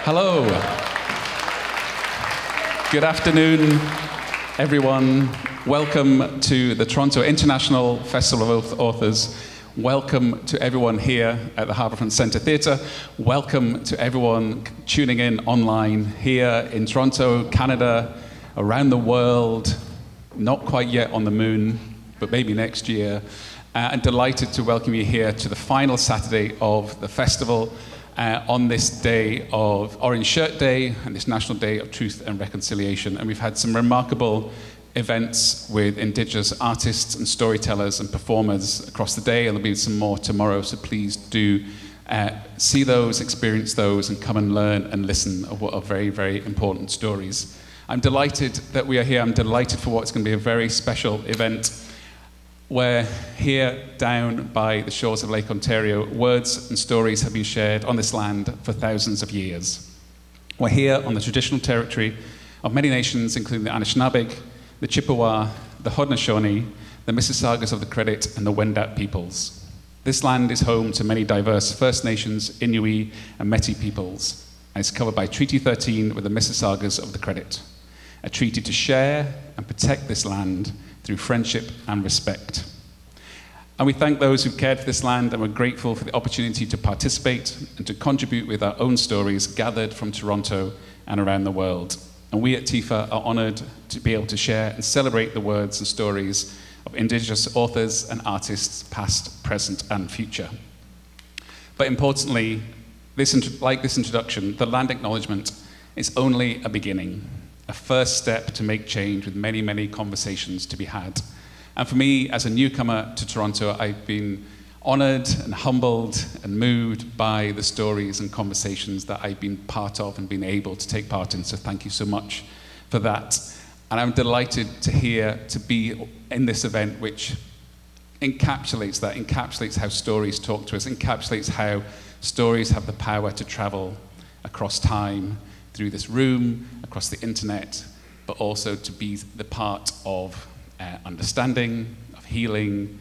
Hello. Good afternoon, everyone. Welcome to the Toronto International Festival of Authors. Welcome to everyone here at the Harbourfront Centre Theatre. Welcome to everyone tuning in online here in Toronto, Canada, around the world, not quite yet on the moon, but maybe next year. And delighted to welcome you here to the final Saturday of the festival on this day of Orange Shirt Day and this National Day of Truth and Reconciliation. And we've had some remarkable events with Indigenous artists and storytellers and performers across the day, and there'll be some more tomorrow, so please do see those, experience those, and come and learn and listen of what are very, very important stories. I'm delighted that we are here. I'm delighted for what's going to be a very special event. We're here down by the shores of Lake Ontario. Words and stories have been shared on this land for thousands of years. We're here on the traditional territory of many nations, including the Anishinaabe, the Chippewa, the Haudenosaunee, the Mississaugas of the Credit, and the Wendat peoples. This land is home to many diverse First Nations, Inuit, and Métis peoples, and is covered by Treaty 13 with the Mississaugas of the Credit, a treaty to share and protect this land through friendship and respect. And we thank those who've cared for this land, and we're grateful for the opportunity to participate and to contribute with our own stories gathered from Toronto and around the world. And we at TIFA are honoured to be able to share and celebrate the words and stories of Indigenous authors and artists, past, present, and future. But importantly, like this introduction, the land acknowledgement is only a beginning, a first step to make change with many, many conversations to be had. And for me, as a newcomer to Toronto, I've been honoured and humbled and moved by the stories and conversations that I've been part of and been able to take part in. So thank you so much for that. And I'm delighted to be in this event which encapsulates that, encapsulates how stories talk to us, encapsulates how stories have the power to travel across time, through this room, across the internet, but also to be the part of understanding, of healing,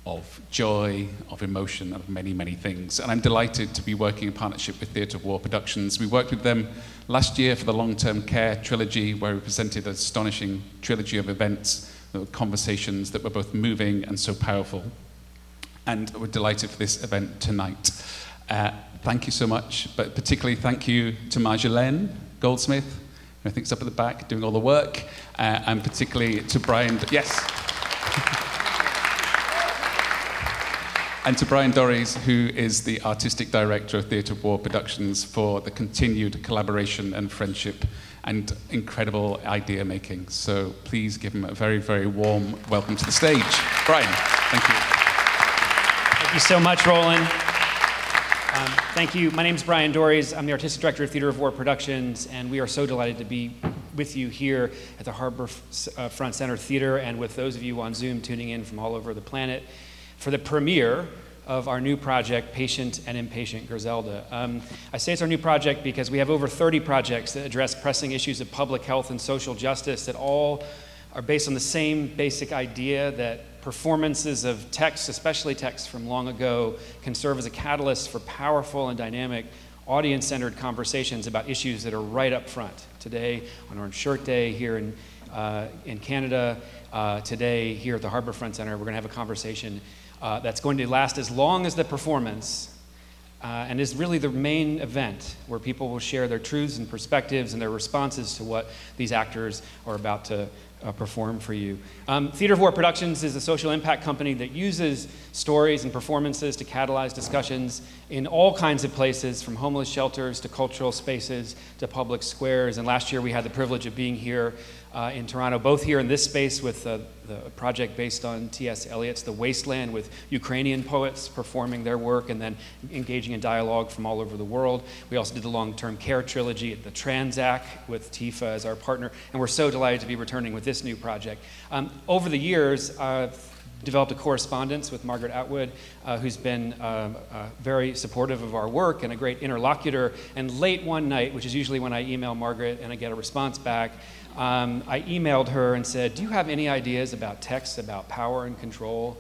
of joy, of emotion, of many, many things. And I'm delighted to be working in partnership with Theatre of War Productions. We worked with them last year for the Long-Term Care trilogy, where we presented an astonishing trilogy of events, conversations that were both moving and so powerful. And we're delighted for this event tonight. Thank you so much, but particularly thank you to Marjolaine Goldsmith, who I think is up at the back doing all the work, and particularly to Bryan, and to Bryan Doerries, who is the Artistic Director of Theatre of War Productions, for the continued collaboration and friendship and incredible idea making. So please give him a very, very warm welcome to the stage. Bryan, thank you. Thank you so much, Roland. Thank you. My name is Bryan Doerries. I'm the Artistic Director of Theatre of War Productions, and we are so delighted to be with you here at the Harbourfront Centre Theatre, and with those of you on Zoom tuning in from all over the planet for the premiere of our new project, Patient and Impatient Griselda. I say it's our new project because we have over 30 projects that address pressing issues of public health and social justice that all are based on the same basic idea that performances of texts, especially texts from long ago, can serve as a catalyst for powerful and dynamic audience-centered conversations about issues that are right up front. Today, on Orange Shirt Day here in Canada, today here at the Harbourfront Centre, we're going to have a conversation that's going to last as long as the performance, and is really the main event where people will share their truths and perspectives and their responses to what these actors are about to perform for you. Theatre of War Productions is a social impact company that uses stories and performances to catalyze discussions in all kinds of places, from homeless shelters to cultural spaces to public squares. And last year we had the privilege of being here in Toronto, both here in this space with the project based on T.S. Eliot's The Wasteland, with Ukrainian poets performing their work and then engaging in dialogue from all over the world. We also did the long-term care trilogy at the Transac with TIFA as our partner, and we're so delighted to be returning with this new project. Over the years, I've developed a correspondence with Margaret Atwood, who's been very supportive of our work and a great interlocutor. And late one night, which is usually when I email Margaret and I get a response back, I emailed her and said, do you have any ideas about texts about power and control,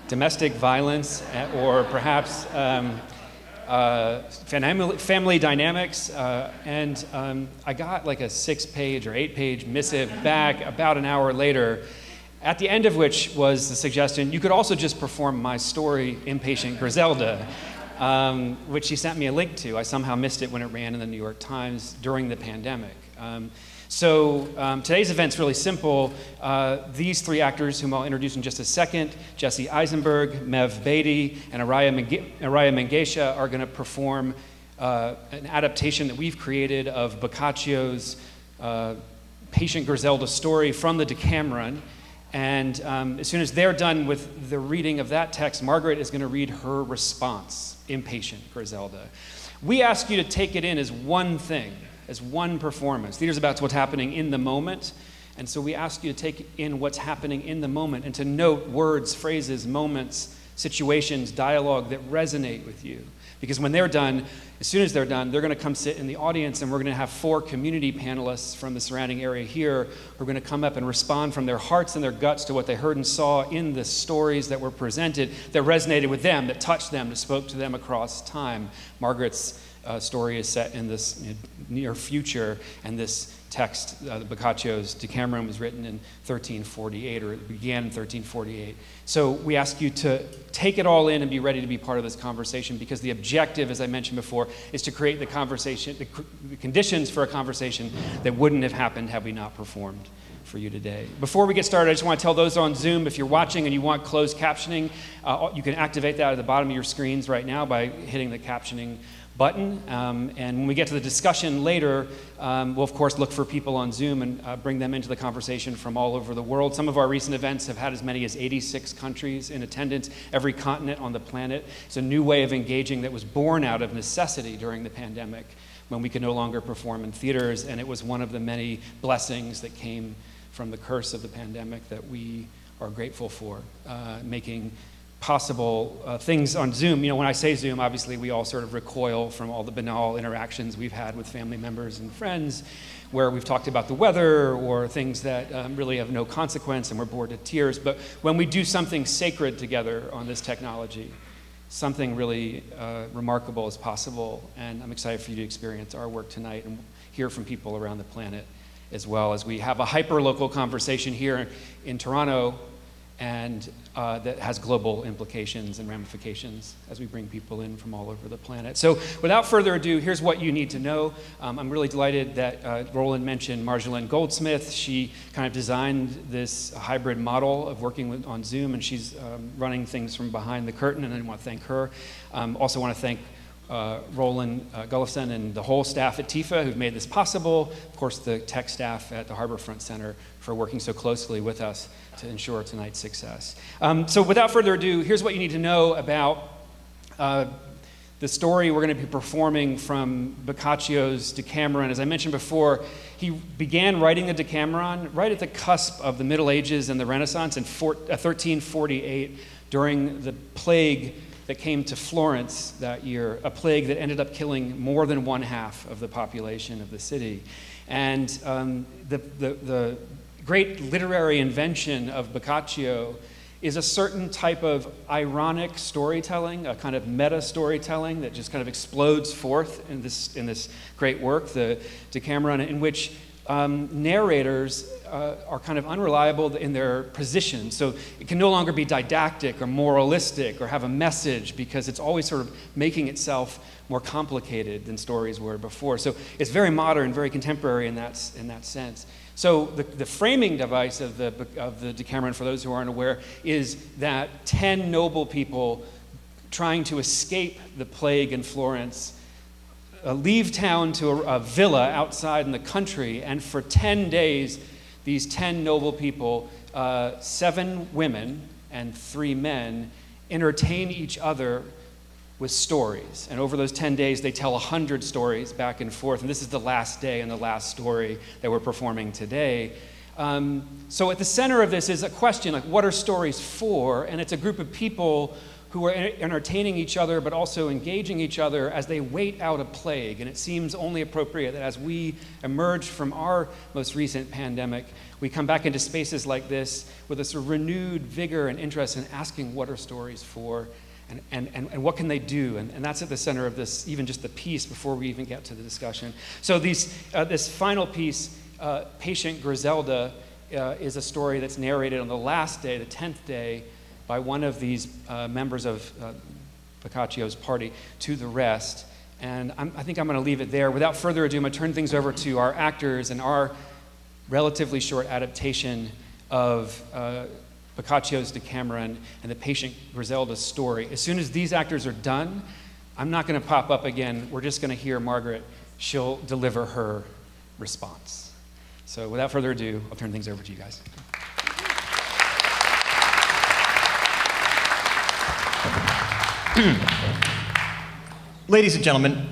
domestic violence, or perhaps family dynamics, and I got like a 6-page or 8-page missive back about an hour later, at the end of which was the suggestion, you could also just perform my story, Impatient Griselda, which she sent me a link to. I somehow missed it when it ran in the New York Times during the pandemic. Today's event's really simple. These 3 actors, whom I'll introduce in just a second, Jesse Eisenberg, Maev Beaty, and Araya Mengesha, are going to perform an adaptation that we've created of Boccaccio's Impatient Griselda story from the Decameron. And as soon as they're done with the reading of that text, Margaret is going to read her response, Impatient Griselda. We ask you to take it in as one thing, as one performance. Theater's about what's happening in the moment, and so we ask you to take in what's happening in the moment and to note words, phrases, moments, situations, dialogue that resonate with you. Because when they're done, as soon as they're done, they're going to come sit in the audience, and we're going to have 4 community panelists from the surrounding area here who are going to come up and respond from their hearts and their guts to what they heard and saw in the stories that were presented, that resonated with them, that touched them, that spoke to them across time. Margaret's story is set in this near future, and this text, Boccaccio's Decameron, was written in 1348, or it began in 1348. So we ask you to take it all in and be ready to be part of this conversation, because the objective, as I mentioned before, is to create the conversation, the conditions for a conversation that wouldn't have happened had we not performed for you today. Before we get started, I just want to tell those on Zoom, if you're watching and you want closed captioning, you can activate that at the bottom of your screens right now by hitting the captioning button, and when we get to the discussion later, we'll of course look for people on Zoom and bring them into the conversation from all over the world. Some of our recent events have had as many as 86 countries in attendance, every continent on the planet. It's a new way of engaging that was born out of necessity during the pandemic, when we could no longer perform in theaters, and it was one of the many blessings that came from the curse of the pandemic that we are grateful for, making possible things on Zoom. You know, when I say Zoom, obviously we all sort of recoil from all the banal interactions we've had with family members and friends, where we've talked about the weather or things that really have no consequence and we're bored to tears. But when we do something sacred together on this technology, something really remarkable is possible. And I'm excited for you to experience our work tonight and hear from people around the planet, as well as we have a hyper-local conversation here in Toronto, and that has global implications and ramifications as we bring people in from all over the planet. So without further ado, here's what you need to know. I'm really delighted that Roland mentioned Marjolaine Goldsmith. She kind of designed this hybrid model of working on Zoom, and she's running things from behind the curtain, and I want to thank her. Also want to thank Roland Gullifson and the whole staff at TIFA who've made this possible. Of course, the tech staff at the Harborfront Center for working so closely with us to ensure tonight's success. So without further ado, here's what you need to know about the story we're going to be performing from Boccaccio's Decameron. As I mentioned before, he began writing the Decameron right at the cusp of the Middle Ages and the Renaissance in 1348 during the plague that came to Florence that year, a plague that ended up killing more than 1/2 of the population of the city. And the great literary invention of Boccaccio is a certain type of ironic storytelling, a kind of meta storytelling that just kind of explodes forth in this great work, the Decameron, in which narrators are kind of unreliable in their position. So it can no longer be didactic or moralistic or have a message, because it's always sort of making itself more complicated than stories were before. So it's very modern, very contemporary in that sense. So the framing device of the Decameron, for those who aren't aware, is that 10 noble people trying to escape the plague in Florence leave town to a villa outside in the country, and for 10 days, these 10 noble people, 7 women and 3 men, entertain each other with stories. And over those 10 days, they tell 100 stories back and forth. And this is the last day and the last story that we're performing today. So at the center of this is a question, like, what are stories for? And it's a group of people who are entertaining each other, but also engaging each other as they wait out a plague. And it seems only appropriate that as we emerge from our most recent pandemic, we come back into spaces like this with a sort of renewed vigor and interest in asking what are stories for, and what can they do? And that's at the center of this, even just the piece before we even get to the discussion. So this final piece, Impatient Griselda, is a story that's narrated on the last day, the 10th day, by one of these members of Boccaccio's party to the rest. And I think I'm going to leave it there. Without further ado, I'm going to turn things over to our actors and our relatively short adaptation of Boccaccio's Decameron and the Impatient Griselda story. As soon as these actors are done, I'm not going to pop up again. We're just going to hear Margaret. She'll deliver her response. So without further ado, I'll turn things over to you guys. Ladies and gentlemen,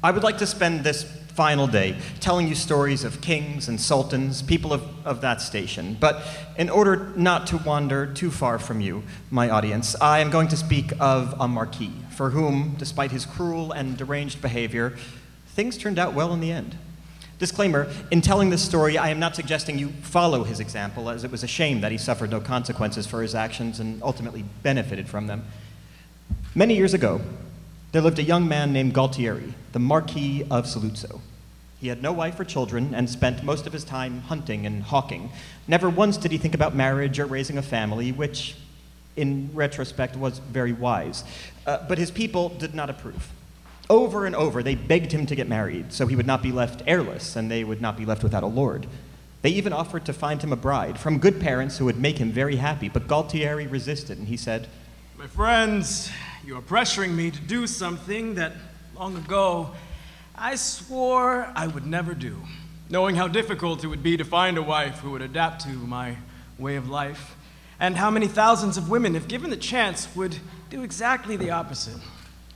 I would like to spend this final day telling you stories of kings and sultans, people of that station. But in order not to wander too far from you, my audience, I am going to speak of a marquis, for whom, despite his cruel and deranged behavior, things turned out well in the end. Disclaimer, in telling this story, I am not suggesting you follow his example, as it was a shame that he suffered no consequences for his actions and ultimately benefited from them. Many years ago, there lived a young man named Galtieri, the Marquis of Saluzzo. He had no wife or children and spent most of his time hunting and hawking. Never once did he think about marriage or raising a family, which, in retrospect, was very wise. But his people did not approve. Over and over, they begged him to get married, so he would not be left heirless and they would not be left without a lord. They even offered to find him a bride from good parents who would make him very happy, but Galtieri resisted, and he said, "My friends, you are pressuring me to do something that, long ago, I swore I would never do, knowing how difficult it would be to find a wife who would adapt to my way of life, and how many thousands of women, if given the chance, would do exactly the opposite.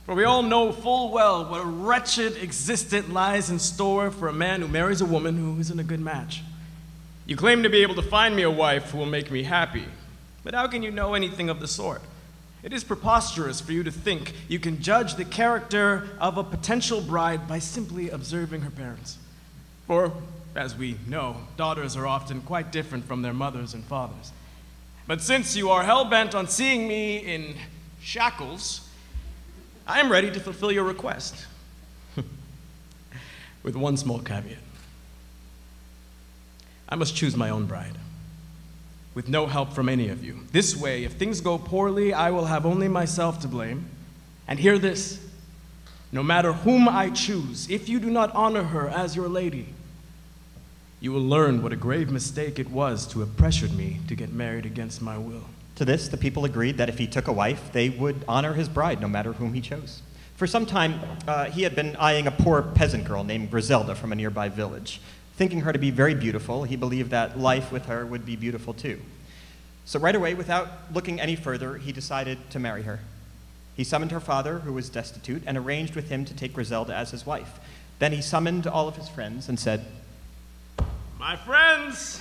For we all know full well what a wretched existence lies in store for a man who marries a woman who isn't a good match. You claim to be able to find me a wife who will make me happy, but how can you know anything of the sort? It is preposterous for you to think you can judge the character of a potential bride by simply observing her parents. For, as we know, daughters are often quite different from their mothers and fathers. But since you are hell-bent on seeing me in shackles, I am ready to fulfill your request. With one small caveat. I must choose my own bride, with no help from any of you. This way, if things go poorly, I will have only myself to blame. And hear this, no matter whom I choose, if you do not honor her as your lady, you will learn what a grave mistake it was to have pressured me to get married against my will." To this, the people agreed that if he took a wife, they would honor his bride, no matter whom he chose. For some time, he had been eyeing a poor peasant girl named Griselda from a nearby village. Thinking her to be very beautiful, he believed that life with her would be beautiful too. So right away, without looking any further, he decided to marry her. He summoned her father, who was destitute, and arranged with him to take Griselda as his wife. Then he summoned all of his friends and said, "My friends,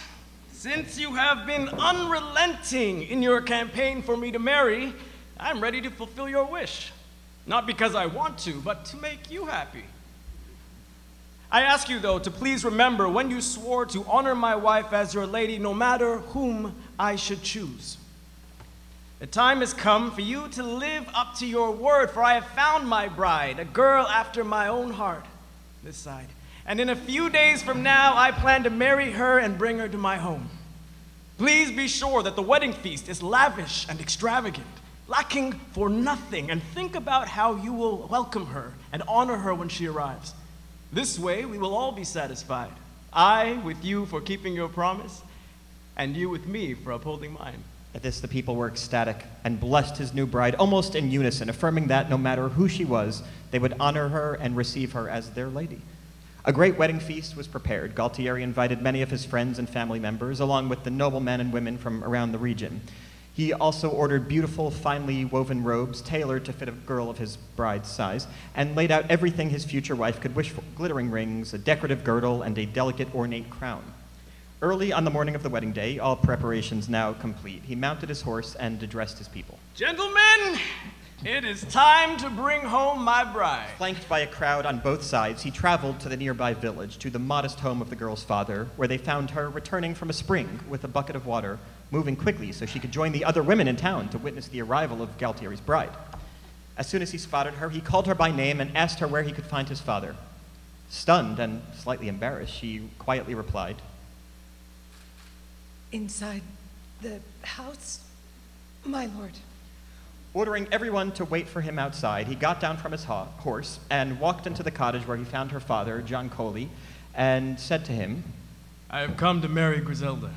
since you have been unrelenting in your campaign for me to marry, I'm ready to fulfill your wish. Not because I want to, but to make you happy. I ask you, though, to please remember when you swore to honor my wife as your lady, no matter whom I should choose. The time has come for you to live up to your word, for I have found my bride, a girl after my own heart, this side. And in a few days from now, I plan to marry her and bring her to my home. Please be sure that the wedding feast is lavish and extravagant, lacking for nothing, and think about how you will welcome her and honor her when she arrives. This way, we will all be satisfied. I with you for keeping your promise, and you with me for upholding mine." At this, the people were ecstatic and blessed his new bride almost in unison, affirming that no matter who she was, they would honor her and receive her as their lady. A great wedding feast was prepared. Galtieri invited many of his friends and family members, along with the noblemen and women from around the region. He also ordered beautiful, finely woven robes tailored to fit a girl of his bride's size, and laid out everything his future wife could wish for: glittering rings, a decorative girdle, and a delicate, ornate crown. Early on the morning of the wedding day, all preparations now complete, he mounted his horse and addressed his people. "Gentlemen, it is time to bring home my bride." Flanked by a crowd on both sides, he traveled to the nearby village, to the modest home of the girl's father, where they found her returning from a spring with a bucket of water, moving quickly so she could join the other women in town to witness the arrival of Galtieri's bride. As soon as he spotted her, he called her by name and asked her where he could find his father. Stunned and slightly embarrassed, she quietly replied, "Inside the house, my lord." Ordering everyone to wait for him outside, he got down from his horse and walked into the cottage where he found her father, John Coley, and said to him, I have come to marry Griselda.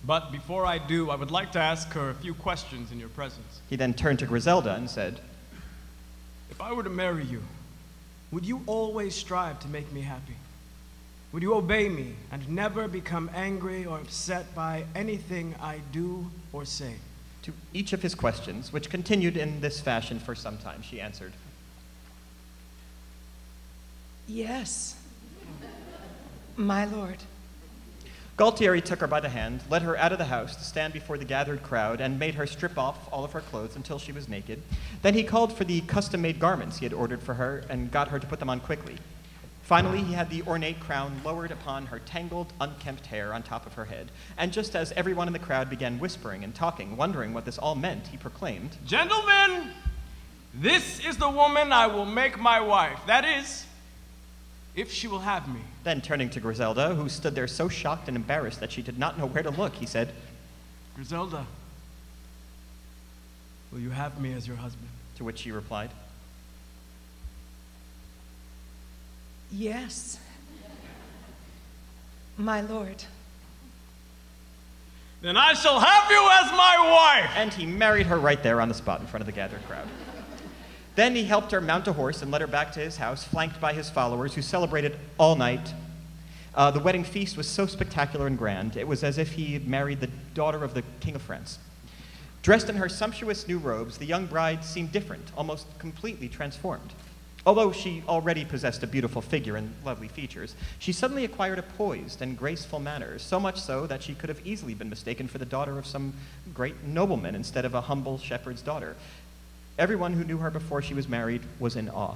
But before I do, I would like to ask her a few questions in your presence. He then turned to Griselda and said, If I were to marry you, would you always strive to make me happy? Would you obey me and never become angry or upset by anything I do or say? to each of his questions, which continued in this fashion for some time, she answered, "Yes, my lord." Gualtieri took her by the hand, led her out of the house to stand before the gathered crowd, and made her strip off all of her clothes until she was naked. Then he called for the custom-made garments he had ordered for her and got her to put them on quickly. Finally, he had the ornate crown lowered upon her tangled, unkempt hair on top of her head, and just as everyone in the crowd began whispering and talking, wondering what this all meant, he proclaimed, Gentlemen, this is the woman I will make my wife. That is, if she will have me. Then turning to Griselda, who stood there so shocked and embarrassed that she did not know where to look, he said, Griselda, will you have me as your husband? To which she replied, "Yes, my lord." Then I shall have you as my wife. and he married her right there on the spot in front of the gathered crowd. Then he helped her mount a horse and led her back to his house, flanked by his followers, who celebrated all night. The wedding feast was so spectacular and grand, it was as if he had married the daughter of the King of France. Dressed in her sumptuous new robes, the young bride seemed different, almost completely transformed. Although she already possessed a beautiful figure and lovely features, she suddenly acquired a poised and graceful manner, so much so that she could have easily been mistaken for the daughter of some great nobleman instead of a humble shepherd's daughter. Everyone who knew her before she was married was in awe.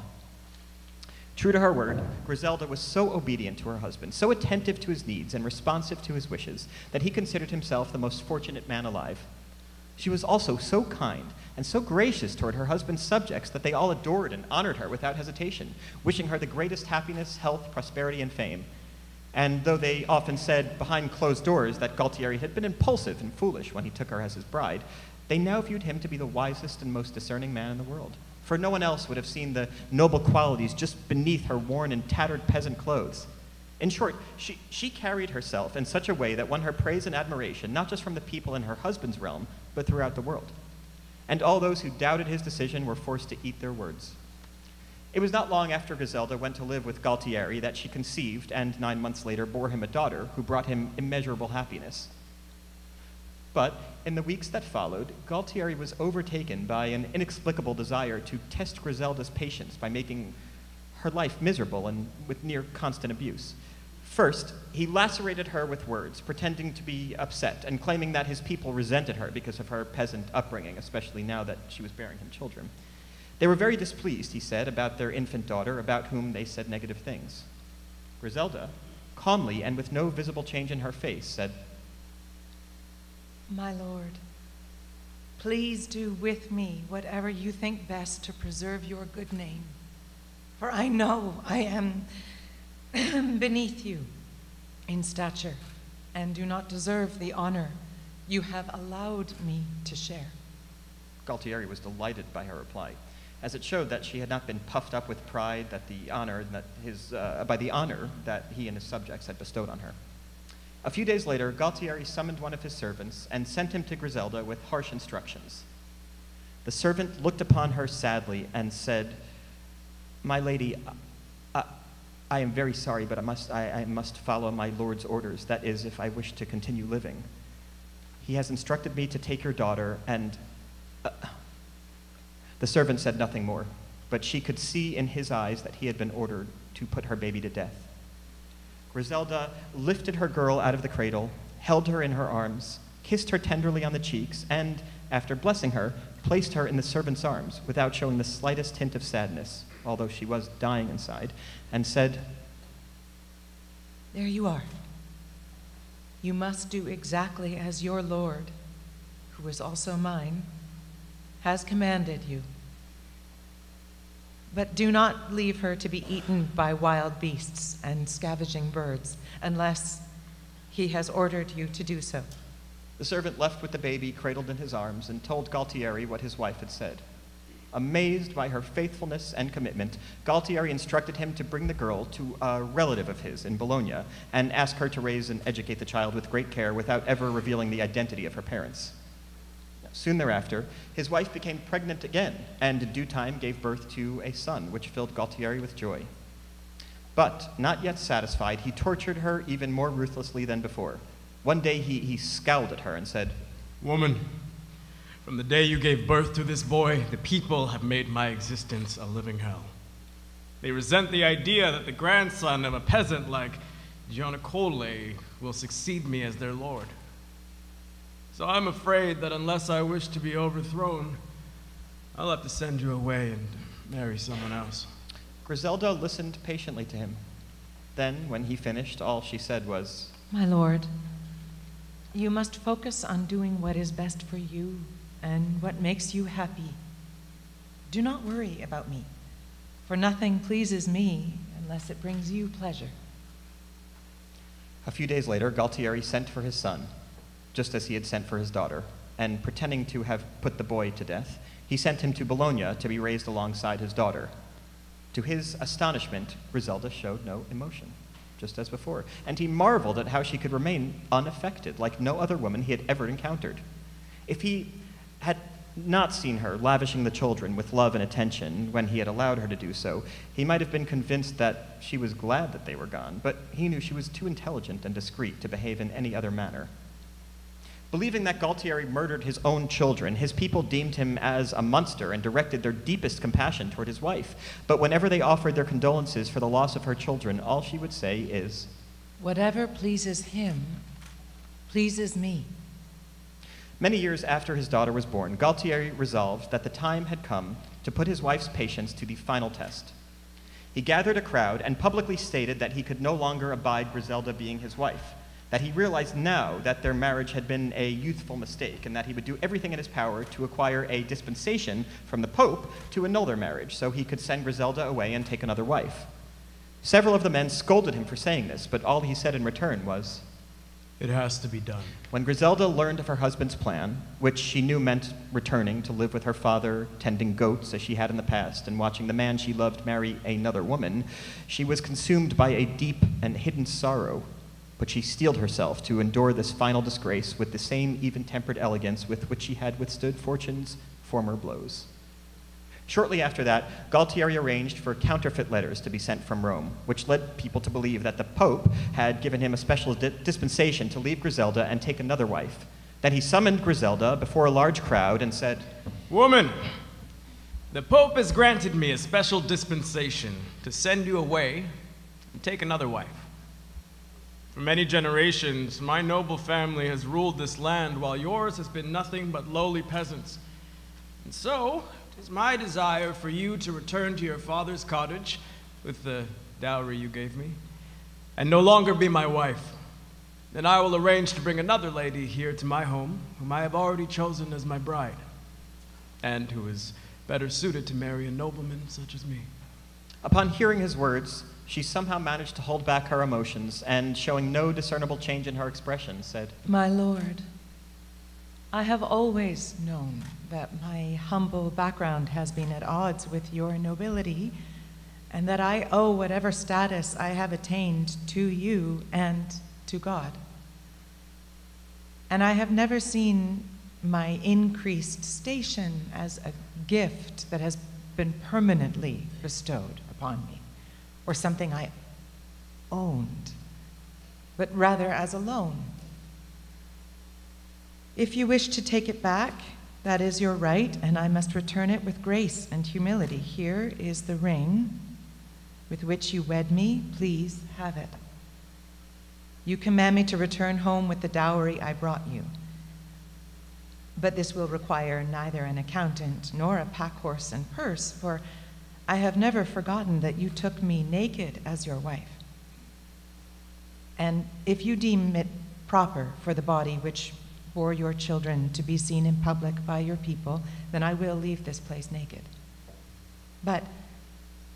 True to her word, Griselda was so obedient to her husband, so attentive to his needs and responsive to his wishes, that he considered himself the most fortunate man alive. She was also so kind and so gracious toward her husband's subjects that they all adored and honored her without hesitation, wishing her the greatest happiness, health, prosperity, and fame. And though they often said behind closed doors that Gualtieri had been impulsive and foolish when he took her as his bride, they now viewed him to be the wisest and most discerning man in the world. For no one else would have seen the noble qualities just beneath her worn and tattered peasant clothes. In short, she carried herself in such a way that won her praise and admiration, not just from the people in her husband's realm, but throughout the world. And all those who doubted his decision were forced to eat their words. It was not long after Griselda went to live with Gualtieri that she conceived and 9 months later bore him a daughter who brought him immeasurable happiness. But in the weeks that followed, Gualtieri was overtaken by an inexplicable desire to test Griselda's patience by making her life miserable and with near constant abuse. First, he lacerated her with words, pretending to be upset and claiming that his people resented her because of her peasant upbringing, especially now that she was bearing him children. They were very displeased, he said, about their infant daughter, about whom they said negative things. Griselda, calmly and with no visible change in her face, said, "My lord, please do with me whatever you think best to preserve your good name. For I know I am beneath you in stature and do not deserve the honor you have allowed me to share." Gualtieri was delighted by her reply, as it showed that she had not been puffed up with pride by the honor that he and his subjects had bestowed on her. A few days later, Gualtieri summoned one of his servants and sent him to Griselda with harsh instructions. The servant looked upon her sadly and said, "My lady, I am very sorry, but I must follow my lord's orders. That is, if I wish to continue living. He has instructed me to take your daughter, and..." The servant said nothing more, but she could see in his eyes that he had been ordered to put her baby to death. Griselda lifted her girl out of the cradle, held her in her arms, kissed her tenderly on the cheeks, and, after blessing her, placed her in the servant's arms without showing the slightest hint of sadness, although she was dying inside, and said, "There you are. You must do exactly as your lord, who is also mine, has commanded you. But do not leave her to be eaten by wild beasts and scavenging birds, unless he has ordered you to do so. The servant left with the baby cradled in his arms and told Galtieri what his wife had said. Amazed by her faithfulness and commitment, Galtieri instructed him to bring the girl to a relative of his in Bologna and ask her to raise and educate the child with great care without ever revealing the identity of her parents. Soon thereafter, his wife became pregnant again and in due time gave birth to a son, which filled Galtieri with joy. But, not yet satisfied, he tortured her even more ruthlessly than before. One day he scowled at her and said, "Woman, from the day you gave birth to this boy, the people have made my existence a living hell. They resent the idea that the grandson of a peasant like Giannicole will succeed me as their lord. So I'm afraid that unless I wish to be overthrown, I'll have to send you away and marry someone else." Griselda listened patiently to him. Then, when he finished, all she said was, My lord, you must focus on doing what is best for you and what makes you happy. Do not worry about me, for nothing pleases me unless it brings you pleasure. A few days later, Galtieri sent for his son, just as he had sent for his daughter, and pretending to have put the boy to death, he sent him to Bologna to be raised alongside his daughter. To his astonishment, Griselda showed no emotion, just as before, and he marveled at how she could remain unaffected, like no other woman he had ever encountered. If he had not seen her lavishing the children with love and attention when he had allowed her to do so, he might have been convinced that she was glad that they were gone, but he knew she was too intelligent and discreet to behave in any other manner. Believing that Galtieri murdered his own children, his people deemed him as a monster and directed their deepest compassion toward his wife. But whenever they offered their condolences for the loss of her children, all she would say is, Whatever pleases him pleases me. Many years after his daughter was born, Galtieri resolved that the time had come to put his wife's patience to the final test. He gathered a crowd and publicly stated that he could no longer abide Griselda being his wife, that he realized now that their marriage had been a youthful mistake, and that he would do everything in his power to acquire a dispensation from the Pope to annul their marriage so he could send Griselda away and take another wife. Several of the men scolded him for saying this, but all he said in return was, "It has to be done." When Griselda learned of her husband's plan, which she knew meant returning to live with her father, tending goats as she had in the past, and watching the man she loved marry another woman, she was consumed by a deep and hidden sorrow. But she steeled herself to endure this final disgrace with the same even-tempered elegance with which she had withstood fortune's former blows. Shortly after that, Galtieri arranged for counterfeit letters to be sent from Rome, which led people to believe that the Pope had given him a special dispensation to leave Griselda and take another wife. Then he summoned Griselda before a large crowd and said, "Woman, the Pope has granted me a special dispensation to send you away and take another wife. For many generations, my noble family has ruled this land, while yours has been nothing but lowly peasants. And so, it is my desire for you to return to your father's cottage with the dowry you gave me, and no longer be my wife. Then I will arrange to bring another lady here to my home, whom I have already chosen as my bride, and who is better suited to marry a nobleman such as me." Upon hearing his words, she somehow managed to hold back her emotions, and showing no discernible change in her expression, said, My lord, I have always known that my humble background has been at odds with your nobility, and that I owe whatever status I have attained to you and to God. And I have never seen my increased station as a gift that has been permanently bestowed upon me, or something I owned, but rather as a loan. If you wish to take it back, that is your right, and I must return it with grace and humility. Here is the ring with which you wed me. Please have it. You command me to return home with the dowry I brought you. But this will require neither an accountant nor a pack horse and purse, for I have never forgotten that you took me naked as your wife. And if you deem it proper for the body which bore your children to be seen in public by your people, then I will leave this place naked. But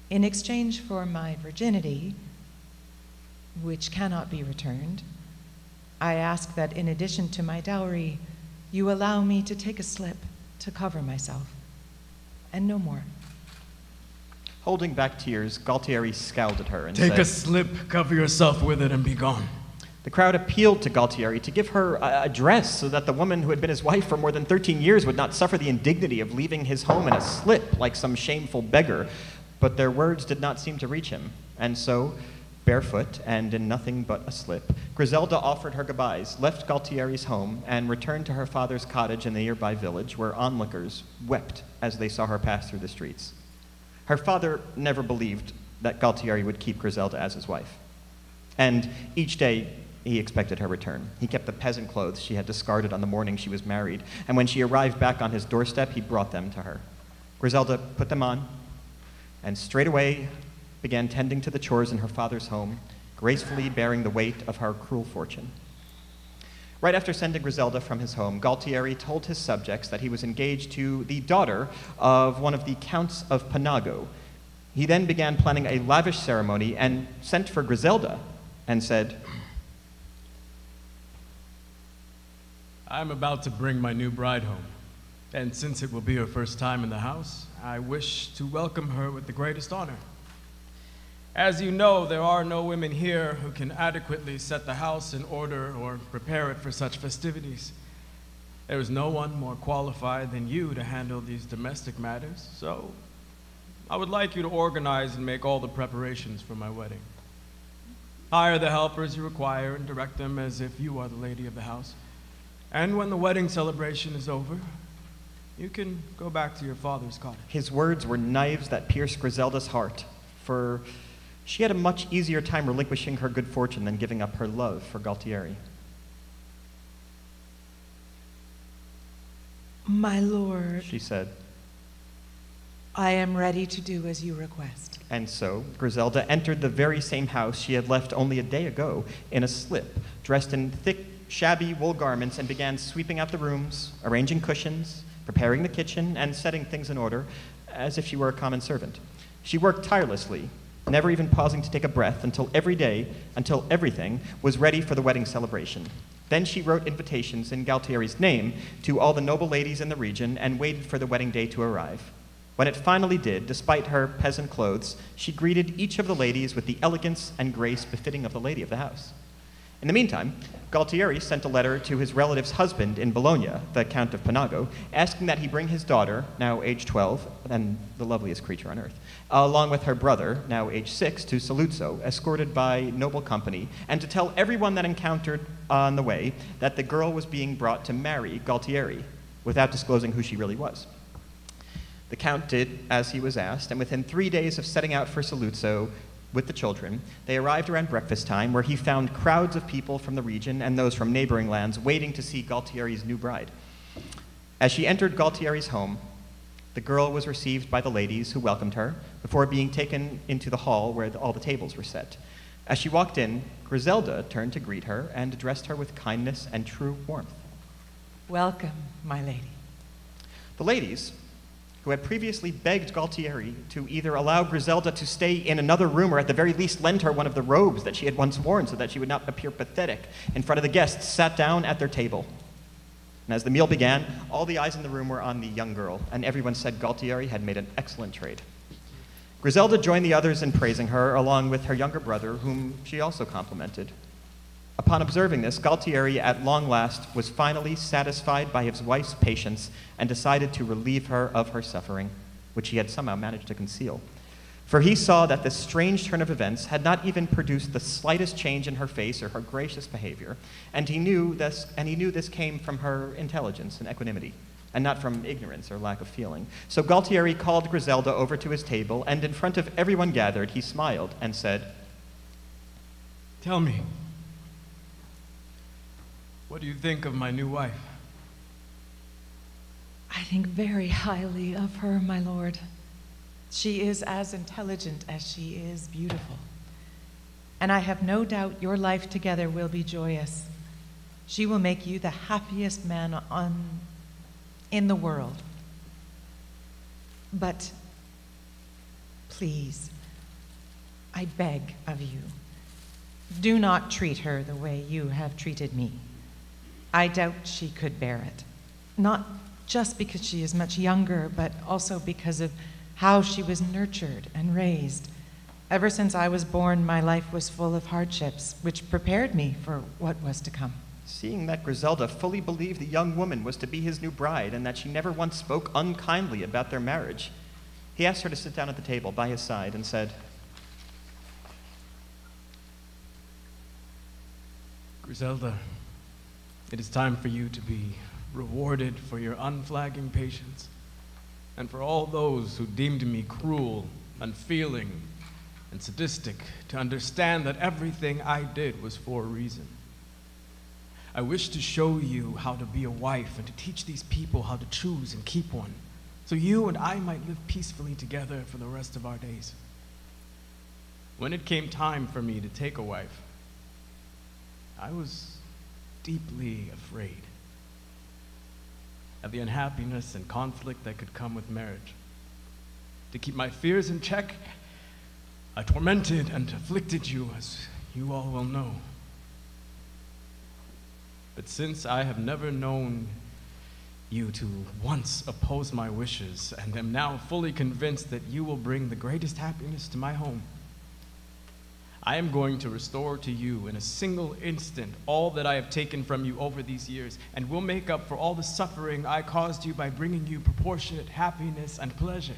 In exchange for my virginity, which cannot be returned, I ask that in addition to my dowry, you allow me to take a slip to cover myself, and no more. Holding back tears, Galtieri scowled at her and said, Take a slip, cover yourself with it, and be gone. The crowd appealed to Galtieri to give her a dress so that the woman who had been his wife for more than 13 years would not suffer the indignity of leaving his home in a slip like some shameful beggar. But their words did not seem to reach him, and so, barefoot and in nothing but a slip, Griselda offered her goodbyes, left Galtieri's home, and returned to her father's cottage in the nearby village where onlookers wept as they saw her pass through the streets. Her father never believed that Galtieri would keep Griselda as his wife, and each day he expected her return. He kept the peasant clothes she had discarded on the morning she was married, and when she arrived back on his doorstep, he brought them to her. Griselda put them on, and straightway began tending to the chores in her father's home, gracefully bearing the weight of her cruel fortune. Right after sending Griselda from his home, Galtieri told his subjects that he was engaged to the daughter of one of the counts of Panago. He then began planning a lavish ceremony and sent for Griselda and said, I'm about to bring my new bride home, and since it will be her first time in the house, I wish to welcome her with the greatest honor. As you know, there are no women here who can adequately set the house in order or prepare it for such festivities. There is no one more qualified than you to handle these domestic matters, so I would like you to organize and make all the preparations for my wedding. Hire the helpers you require and direct them as if you are the lady of the house. And when the wedding celebration is over, you can go back to your father's cottage. His words were knives that pierced Griselda's heart, for she had a much easier time relinquishing her good fortune than giving up her love for Galtieri. My lord, She said. I am ready to do as you request. And so, Griselda entered the very same house she had left only a day ago in a slip, dressed in thick, shabby wool garments, and began sweeping out the rooms, arranging cushions, preparing the kitchen, and setting things in order, as if she were a common servant. She worked tirelessly, never even pausing to take a breath until everything was ready for the wedding celebration. Then she wrote invitations in Galtieri's name to all the noble ladies in the region and waited for the wedding day to arrive. When it finally did, despite her peasant clothes, she greeted each of the ladies with the elegance and grace befitting of the lady of the house. In the meantime, Galtieri sent a letter to his relative's husband in Bologna, the Count of Panago, asking that he bring his daughter, now age 12, and the loveliest creature on earth, along with her brother, now age 6, to Saluzzo, escorted by noble company, and to tell everyone that encountered on the way that the girl was being brought to marry Galtieri, without disclosing who she really was. The Count did as he was asked, and within 3 days of setting out for Saluzzo, with the children, they arrived around breakfast time, where he found crowds of people from the region and those from neighboring lands waiting to see Galtieri's new bride. As she entered Galtieri's home, the girl was received by the ladies who welcomed her before being taken into the hall where all the tables were set. As she walked in, Griselda turned to greet her and addressed her with kindness and true warmth. Welcome, my lady. The ladies, who had previously begged Galtieri to either allow Griselda to stay in another room or at the very least lend her one of the robes that she had once worn so that she would not appear pathetic in front of the guests, sat down at their table. And as the meal began, all the eyes in the room were on the young girl, and everyone said Galtieri had made an excellent trade. Griselda joined the others in praising her, along with her younger brother, whom she also complimented. Upon observing this, Galtieri, at long last, was finally satisfied by his wife's patience and decided to relieve her of her suffering, which he had somehow managed to conceal. For he saw that this strange turn of events had not even produced the slightest change in her face or her gracious behavior, and he knew this came from her intelligence and equanimity, and not from ignorance or lack of feeling. So Galtieri called Griselda over to his table, and in front of everyone gathered, he smiled and said, Tell me, what do you think of my new wife? I think very highly of her, my lord. She is as intelligent as she is beautiful. And I have no doubt your life together will be joyous. She will make you the happiest man in the world. But please, I beg of you, do not treat her the way you have treated me. I doubt she could bear it, not just because she is much younger, but also because of how she was nurtured and raised. Ever since I was born, my life was full of hardships, which prepared me for what was to come. Seeing that Griselda fully believed the young woman was to be his new bride and that she never once spoke unkindly about their marriage, he asked her to sit down at the table by his side and said, Griselda, it is time for you to be rewarded for your unflagging patience and for all those who deemed me cruel, unfeeling, and sadistic to understand that everything I did was for a reason. I wish to show you how to be a wife and to teach these people how to choose and keep one, so you and I might live peacefully together for the rest of our days. When it came time for me to take a wife, I was deeply afraid of the unhappiness and conflict that could come with marriage. To keep my fears in check, I tormented and afflicted you, as you all will know. But since I have never known you to once oppose my wishes, and am now fully convinced that you will bring the greatest happiness to my home, I am going to restore to you in a single instant all that I have taken from you over these years, and will make up for all the suffering I caused you by bringing you proportionate happiness and pleasure.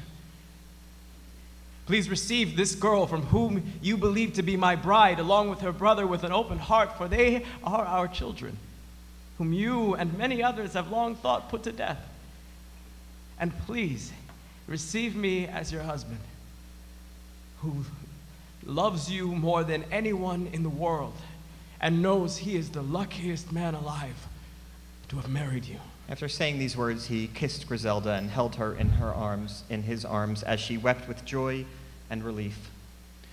Please receive this girl from whom you believe to be my bride, along with her brother, with an open heart, for they are our children, whom you and many others have long thought put to death. And please receive me as your husband, who loves you more than anyone in the world and knows he is the luckiest man alive to have married you. After saying these words, he kissed Griselda and held her in his arms, as she wept with joy and relief.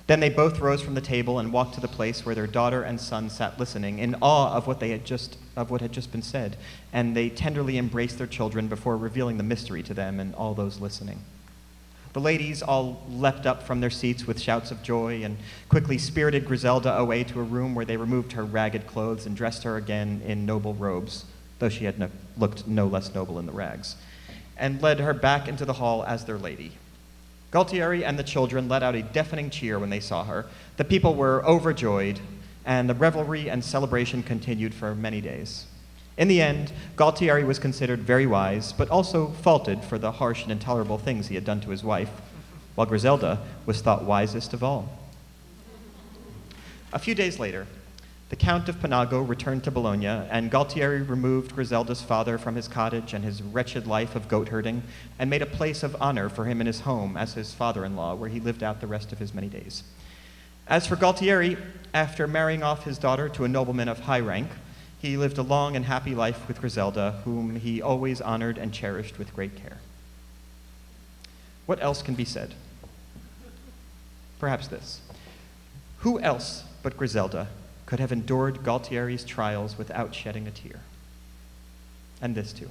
Then they both rose from the table and walked to the place where their daughter and son sat listening, in awe of what had just been said, and they tenderly embraced their children before revealing the mystery to them and all those listening. The ladies all leapt up from their seats with shouts of joy and quickly spirited Griselda away to a room where they removed her ragged clothes and dressed her again in noble robes, though she had looked no less noble in the rags, and led her back into the hall as their lady. Gualtieri and the children let out a deafening cheer when they saw her. The people were overjoyed, and the revelry and celebration continued for many days. In the end, Gualtieri was considered very wise, but also faulted for the harsh and intolerable things he had done to his wife, while Griselda was thought wisest of all. A few days later, the Count of Panago returned to Bologna, and Gualtieri removed Griselda's father from his cottage and his wretched life of goat herding, and made a place of honor for him in his home as his father-in-law, where he lived out the rest of his many days. As for Gualtieri, after marrying off his daughter to a nobleman of high rank, he lived a long and happy life with Griselda, whom he always honored and cherished with great care. What else can be said? Perhaps this. Who else but Griselda could have endured Gualtieri's trials without shedding a tear? And this too.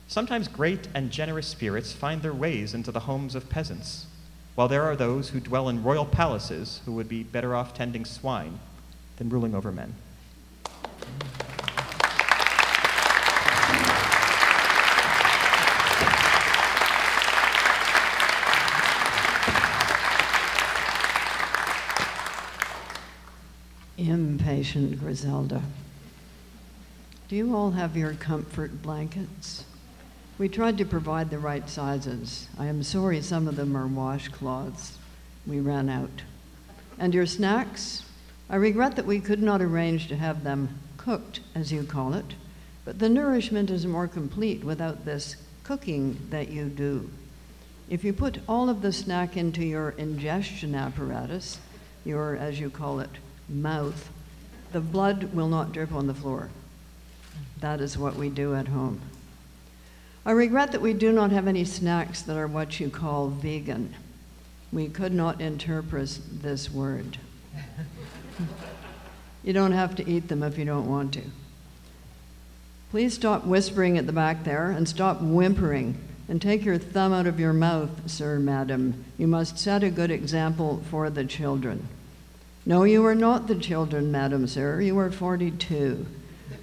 Sometimes great and generous spirits find their ways into the homes of peasants, while there are those who dwell in royal palaces who would be better off tending swine than ruling over men. Impatient Griselda. Do you all have your comfort blankets? We tried to provide the right sizes. I am sorry some of them are washcloths. We ran out. And your snacks? I regret that we could not arrange to have them cooked, as you call it, but the nourishment is more complete without this cooking that you do. If you put all of the snack into your ingestion apparatus, your, as you call it, mouth, the blood will not drip on the floor. That is what we do at home. I regret that we do not have any snacks that are what you call vegan. We could not interpret this word. You don't have to eat them if you don't want to. Please stop whispering at the back there and stop whimpering And take your thumb out of your mouth, sir, madam. You must set a good example for the children. No, you are not the children, madam, sir. You are 42.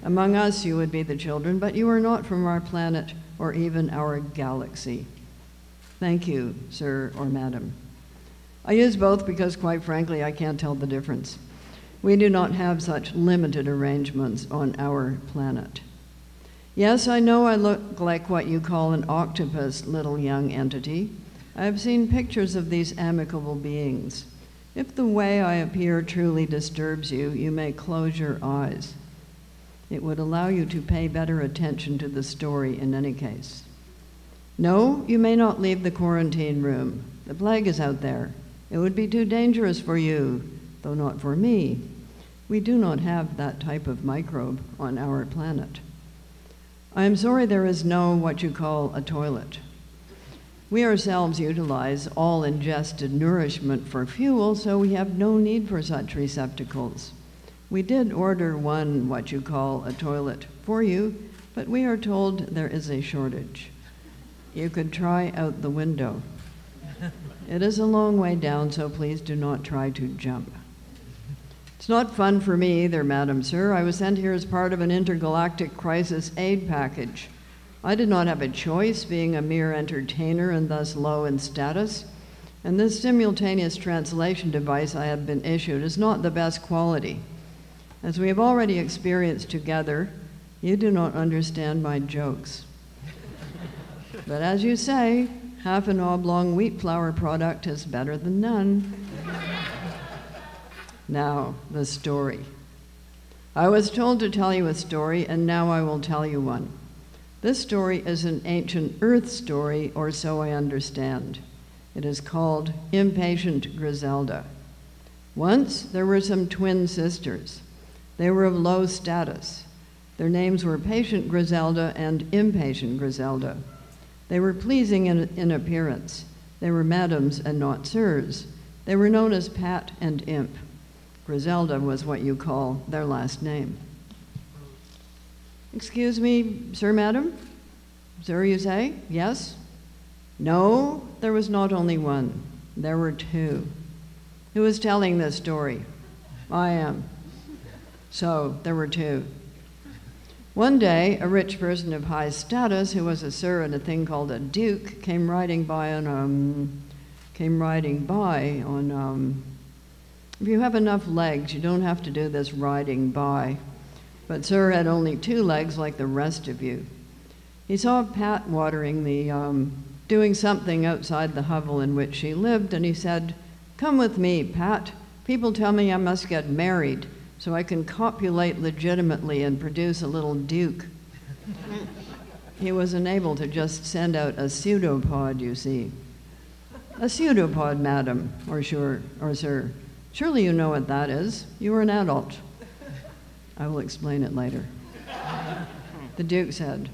Among us you would be the children, but you are not from our planet or even our galaxy. Thank you, sir or madam. I use both because, quite frankly, I can't tell the difference. We do not have such limited arrangements on our planet. Yes, I know I look like what you call an octopus, little young entity. I have seen pictures of these amicable beings. If the way I appear truly disturbs you, you may close your eyes. It would allow you to pay better attention to the story in any case. No, you may not leave the quarantine room. The plague is out there. It would be too dangerous for you, though not for me. We do not have that type of microbe on our planet. I am sorry there is no what you call a toilet. We ourselves utilize all ingested nourishment for fuel, so we have no need for such receptacles. We did order one what you call a toilet for you, but we are told there is a shortage. You could try out the window. It is a long way down, so please do not try to jump. It's not fun for me either, madam, sir. I was sent here as part of an intergalactic crisis aid package. I did not have a choice, being a mere entertainer and thus low in status. And this simultaneous translation device I have been issued is not the best quality. As we have already experienced together, you do not understand my jokes. But as you say, half an oblong wheat flour product is better than none. Now, the story. I was told to tell you a story, and now I will tell you one. This story is an ancient Earth story, or so I understand. It is called Impatient Griselda. Once, there were some twin sisters. They were of low status. Their names were Patient Griselda and Impatient Griselda. They were pleasing in appearance. They were madams and not sirs. They were known as Pat and Imp. Griselda was what you call their last name. Excuse me, sir, madam? Sir, you say? Yes? No, there was not only one. There were two. Who is telling this story? I am. So, there were two. One day, a rich person of high status, who was a sir and a thing called a duke, came riding by on, if you have enough legs, you don't have to do this riding by. But sir had only 2 legs like the rest of you. He saw Pat watering doing something outside the hovel in which she lived, and he said, "Come with me, Pat. People tell me I must get married so I can copulate legitimately and produce a little duke." He was unable to just send out a pseudopod, you see. A pseudopod, madam, or sir. Surely you know what that is. You are an adult. I will explain it later. The Duke said,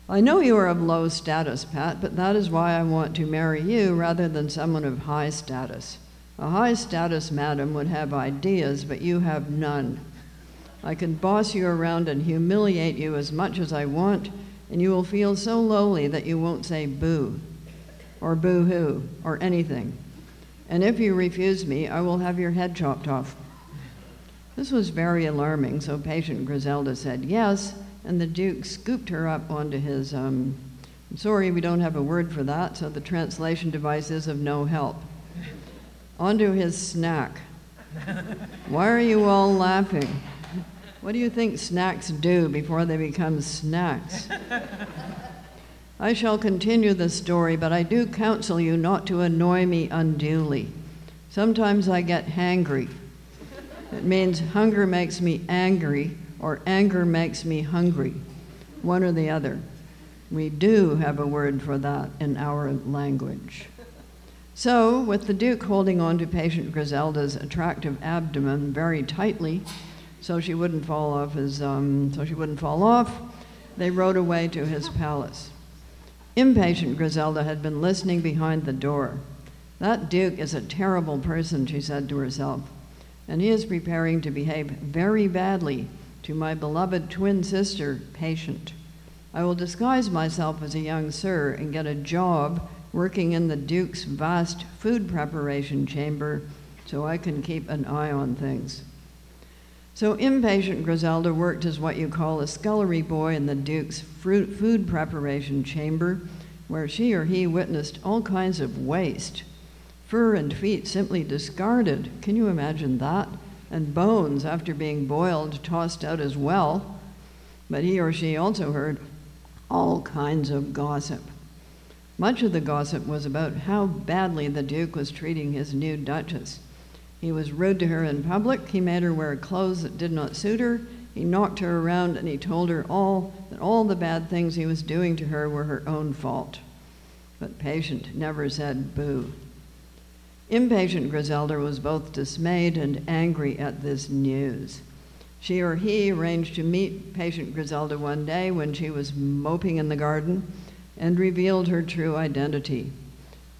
"I know you are of low status, Pat, but that is why I want to marry you rather than someone of high status. A high status madam would have ideas, but you have none. I can boss you around and humiliate you as much as I want, and you will feel so lowly that you won't say boo, or boo-hoo, or anything. And if you refuse me, I will have your head chopped off." This was very alarming, so Patient Griselda said yes, and the Duke scooped her up onto his, I'm sorry we don't have a word for that, so the translation device is of no help. Onto his snack. Why are you all laughing? What do you think snacks do before they become snacks? I shall continue the story, but I do counsel you not to annoy me unduly. Sometimes I get hangry. It means hunger makes me angry, or anger makes me hungry. One or the other. We do have a word for that in our language. So, with the Duke holding on to Patient Griselda's attractive abdomen very tightly, so she wouldn't fall off, they rode away to his palace. Impatient Griselda had been listening behind the door. That Duke is a terrible person, she said to herself, and he is preparing to behave very badly to my beloved twin sister, Patient. I will disguise myself as a young sir and get a job working in the Duke's vast food preparation chamber so I can keep an eye on things. So Impatient Griselda worked as what you call a scullery boy in the Duke's food preparation chamber, where she or he witnessed all kinds of waste. Fur and feet simply discarded, can you imagine that? And bones, after being boiled, tossed out as well. But he or she also heard all kinds of gossip. Much of the gossip was about how badly the Duke was treating his new Duchess. He was rude to her in public, he made her wear clothes that did not suit her, he knocked her around, and he told her that all the bad things he was doing to her were her own fault. But Patient never said boo. Impatient Griselda was both dismayed and angry at this news. She or he arranged to meet Patient Griselda one day when she was moping in the garden and revealed her true identity.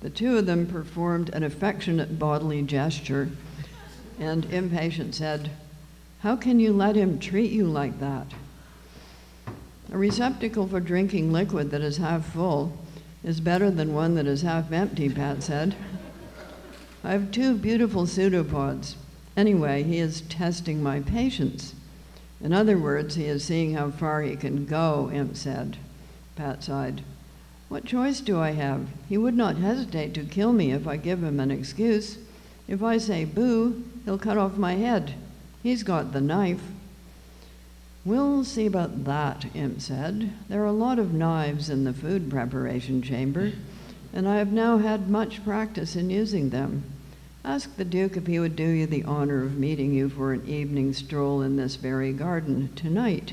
The two of them performed an affectionate bodily gesture, and Impatient said, "How can you let him treat you like that?" A receptacle for drinking liquid that is half full is better than one that is half empty, Pat said. I have 2 beautiful pseudopods. Anyway, he is testing my patience. In other words, he is seeing how far he can go, Imp said. Pat sighed. What choice do I have? He would not hesitate to kill me if I give him an excuse. If I say boo, he'll cut off my head. He's got the knife. We'll see about that, Imp said. There are a lot of knives in the food preparation chamber, and I have now had much practice in using them. Ask the Duke if he would do you the honor of meeting you for an evening stroll in this very garden tonight.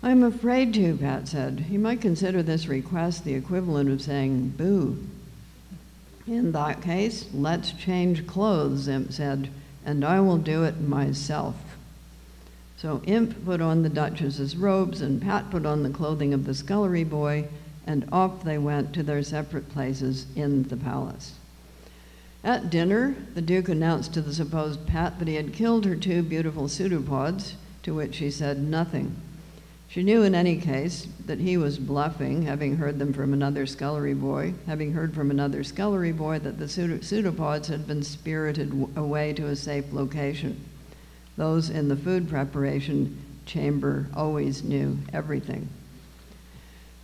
I'm afraid to, Pat said. You might consider this request the equivalent of saying boo. In that case, let's change clothes, Imp said, and I will do it myself. So Imp put on the Duchess's robes, and Pat put on the clothing of the scullery boy, and off they went to their separate places in the palace. At dinner, the Duke announced to the supposed Pat that he had killed her 2 beautiful pseudopods, to which she said nothing. She knew in any case that he was bluffing, having heard from another scullery boy that the pseudopods had been spirited away to a safe location. Those in the food preparation chamber always knew everything.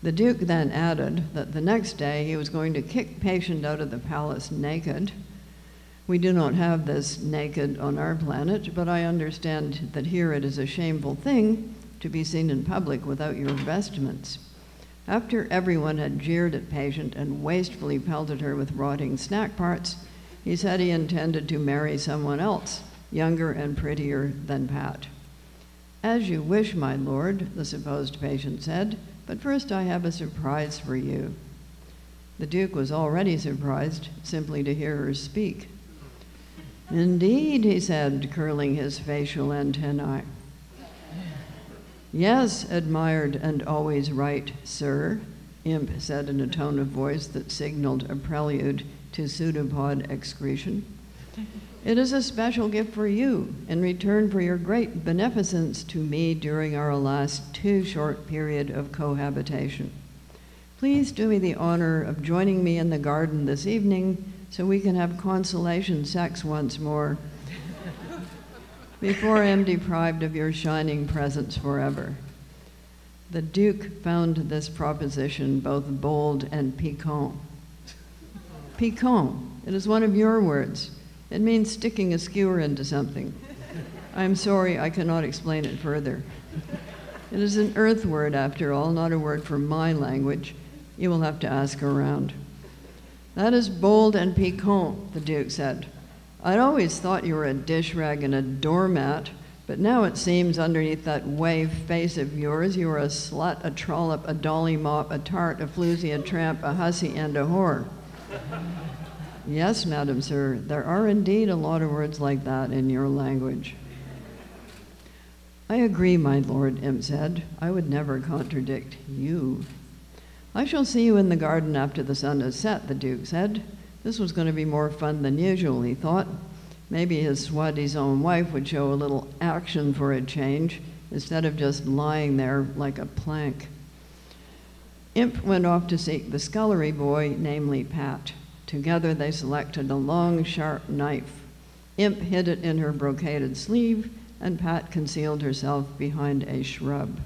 The Duke then added that the next day he was going to kick Patient out of the palace naked. We do not have this naked on our planet, but I understand that here it is a shameful thing to be seen in public without your vestments. After everyone had jeered at Patient and wastefully pelted her with rotting snack parts, he said he intended to marry someone else, younger and prettier than Pat. As you wish, my lord, the supposed Patient said, but first I have a surprise for you. The Duke was already surprised simply to hear her speak. Indeed, he said, curling his facial antennae. Yes, admired and always right, sir, Imp said in a tone of voice that signaled a prelude to pseudopod excretion. It is a special gift for you in return for your great beneficence to me during our last 2 short period of cohabitation. Please do me the honor of joining me in the garden this evening so we can have consolation sex once more before I am deprived of your shining presence forever. The Duke found this proposition both bold and piquant. Piquant, it is one of your words. It means sticking a skewer into something. I'm sorry, I cannot explain it further. It is an earth word, after all, not a word for my language. You will have to ask around. That is bold and piquant, the Duke said. I'd always thought you were a dish rag and a doormat, but now it seems underneath that wave face of yours you are a slut, a trollop, a dolly mop, a tart, a floozy, a tramp, a hussy, and a whore. Yes, Madam Sir, there are indeed a lot of words like that in your language. I agree, my lord, Imp said. I would never contradict you. I shall see you in the garden after the sun has set, the Duke said. This was going to be more fun than usual, he thought. Maybe his soi-disant wife would show a little action for a change, instead of just lying there like a plank. Imp went off to seek the scullery boy, namely Pat. Together they selected a long, sharp knife. Imp hid it in her brocaded sleeve, and Pat concealed herself behind a shrub.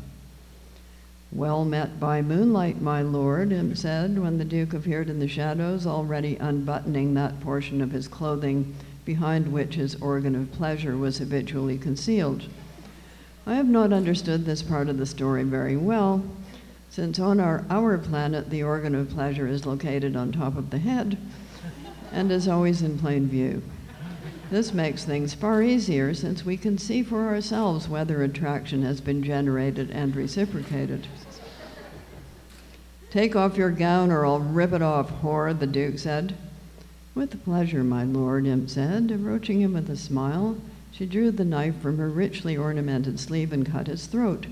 "Well met by moonlight, my lord," Imp said, when the Duke appeared in the shadows, already unbuttoning that portion of his clothing behind which his organ of pleasure was habitually concealed. "I have not understood this part of the story very well, since on our planet the organ of pleasure is located on top of the head and is always in plain view. This makes things far easier, since we can see for ourselves whether attraction has been generated and reciprocated." "Take off your gown or I'll rip it off, whore," the Duke said. "With pleasure, my lord," Imp said, approaching him with a smile. She drew the knife from her richly ornamented sleeve and cut his throat,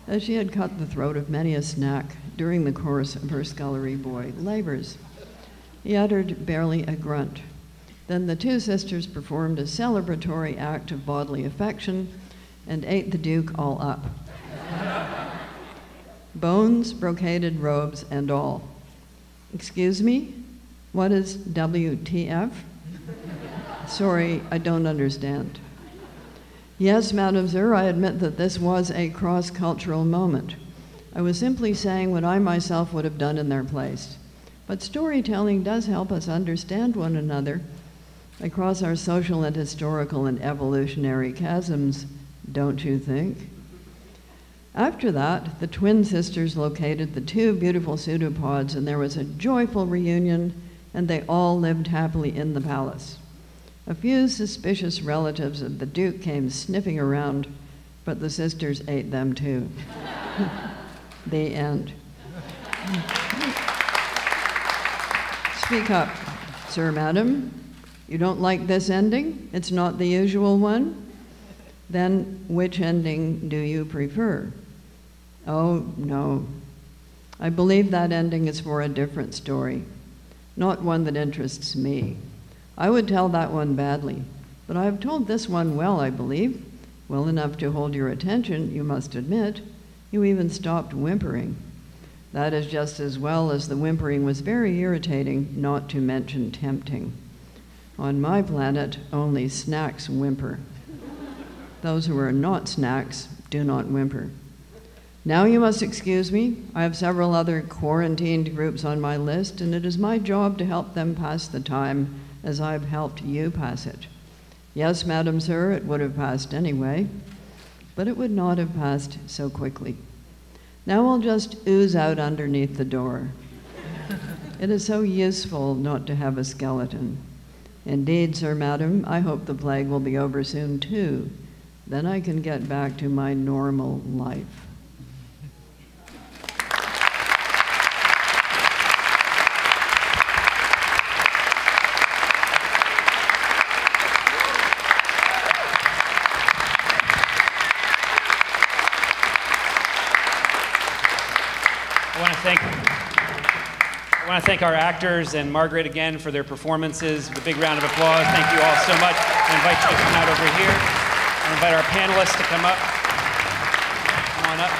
as she had cut the throat of many a snack during the course of her scullery boy labors. He uttered barely a grunt. Then the two sisters performed a celebratory act of bodily affection and ate the Duke all up. Bones, brocaded robes, and all. "Excuse me? What is WTF? Sorry, I don't understand." "Yes, Madam Sir, I admit that this was a cross-cultural moment. I was simply saying what I myself would have done in their place. But storytelling does help us understand one another across our social and historical and evolutionary chasms, don't you think?" After that, the twin sisters located the two beautiful pseudopods, and there was a joyful reunion, and they all lived happily in the palace. A few suspicious relatives of the Duke came sniffing around, but the sisters ate them too. The end. Speak up, sir, madam. You don't like this ending? It's not the usual one? Then which ending do you prefer? Oh, no. I believe that ending is for a different story, not one that interests me. I would tell that one badly, but I have told this one well, I believe. Well enough to hold your attention, you must admit. You even stopped whimpering. That is just as well, as the whimpering was very irritating, not to mention tempting. On my planet, only snacks whimper. Those who are not snacks do not whimper. Now you must excuse me. I have several other quarantined groups on my list, and it is my job to help them pass the time as I've helped you pass it. Yes, Madam Sir, it would have passed anyway, but it would not have passed so quickly. Now I'll just ooze out underneath the door. It is so useful not to have a skeleton. Indeed, sir, madam, I hope the plague will be over soon too. Then I can get back to my normal life. I want to thank our actors and Margaret again for their performances. With a big round of applause. Thank you all so much. I invite you to come out over here. I invite our panelists to come up. Come on up.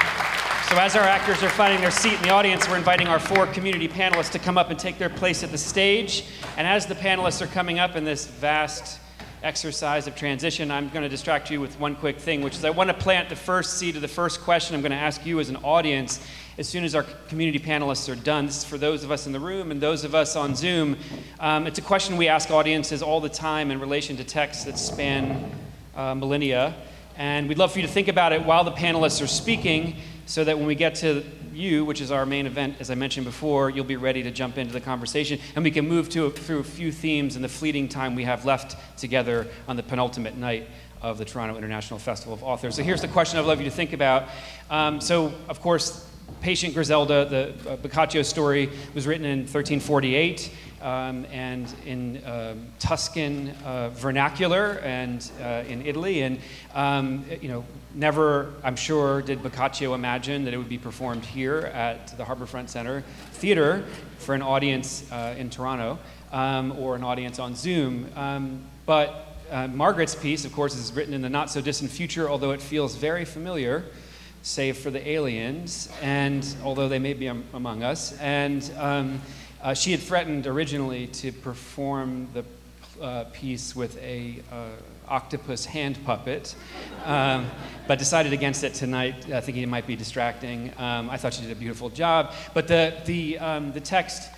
So as our actors are finding their seat in the audience, we're inviting our four community panelists to come up and take their place at the stage. And as the panelists are coming up in this vast exercise of transition, I'm going to distract you with one quick thing, which is I want to plant the first seed of the first question I'm going to ask you as an audience as soon as our community panelists are done. This is for those of us in the room and those of us on Zoom. It's a question we ask audiences all the time in relation to texts that span millennia. And we'd love for you to think about it while the panelists are speaking, so that when we get to you, which is our main event, as I mentioned before, you'll be ready to jump into the conversation, and we can move through a few themes in the fleeting time we have left together on the penultimate night of the Toronto International Festival of Authors. So here's the question I'd love you to think about. So, of course, Impatient Grisleda, the Boccaccio story, was written in 1348 and in Tuscan vernacular and in Italy. And never, I'm sure, did Boccaccio imagine that it would be performed here at the Harbourfront Centre Theatre for an audience in Toronto or an audience on Zoom. But Margaret's piece, of course, is written in the not-so-distant future, although it feels very familiar save for the aliens, and although they may be among us. And she had threatened originally to perform the piece with a octopus hand puppet, but decided against it tonight, thinking it might be distracting. I thought she did a beautiful job, but the text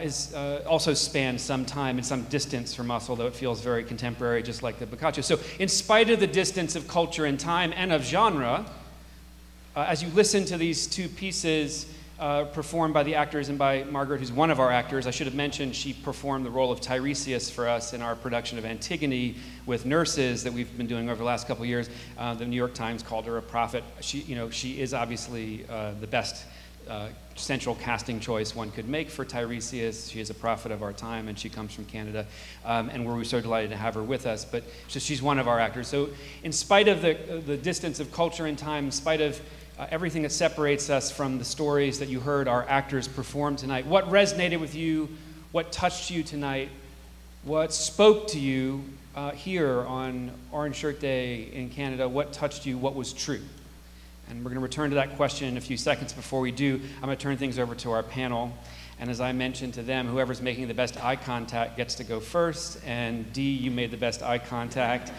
is also spans some time and some distance from us, although it feels very contemporary, just like the Bocaccio. So in spite of the distance of culture and time and of genre, as you listen to these two pieces performed by the actors and by Margaret, who's one of our actors, I should have mentioned she performed the role of Tiresias for us in our production of Antigone with nurses that we've been doing over the last couple of years. The New York Times called her a prophet. She is obviously the best central casting choice one could make for Tiresias. She is a prophet of our time, and she comes from Canada, and we're so delighted to have her with us. But she's one of our actors. So in spite of the distance of culture and time, in spite of everything that separates us from the stories that you heard our actors perform tonight, what resonated with you, what touched you tonight, what spoke to you here on Orange Shirt Day in Canada, what touched you, what was true? And we're going to return to that question in a few seconds. Before we do, I'm going to turn things over to our panel. And as I mentioned to them, whoever's making the best eye contact gets to go first. And Dee, you made the best eye contact.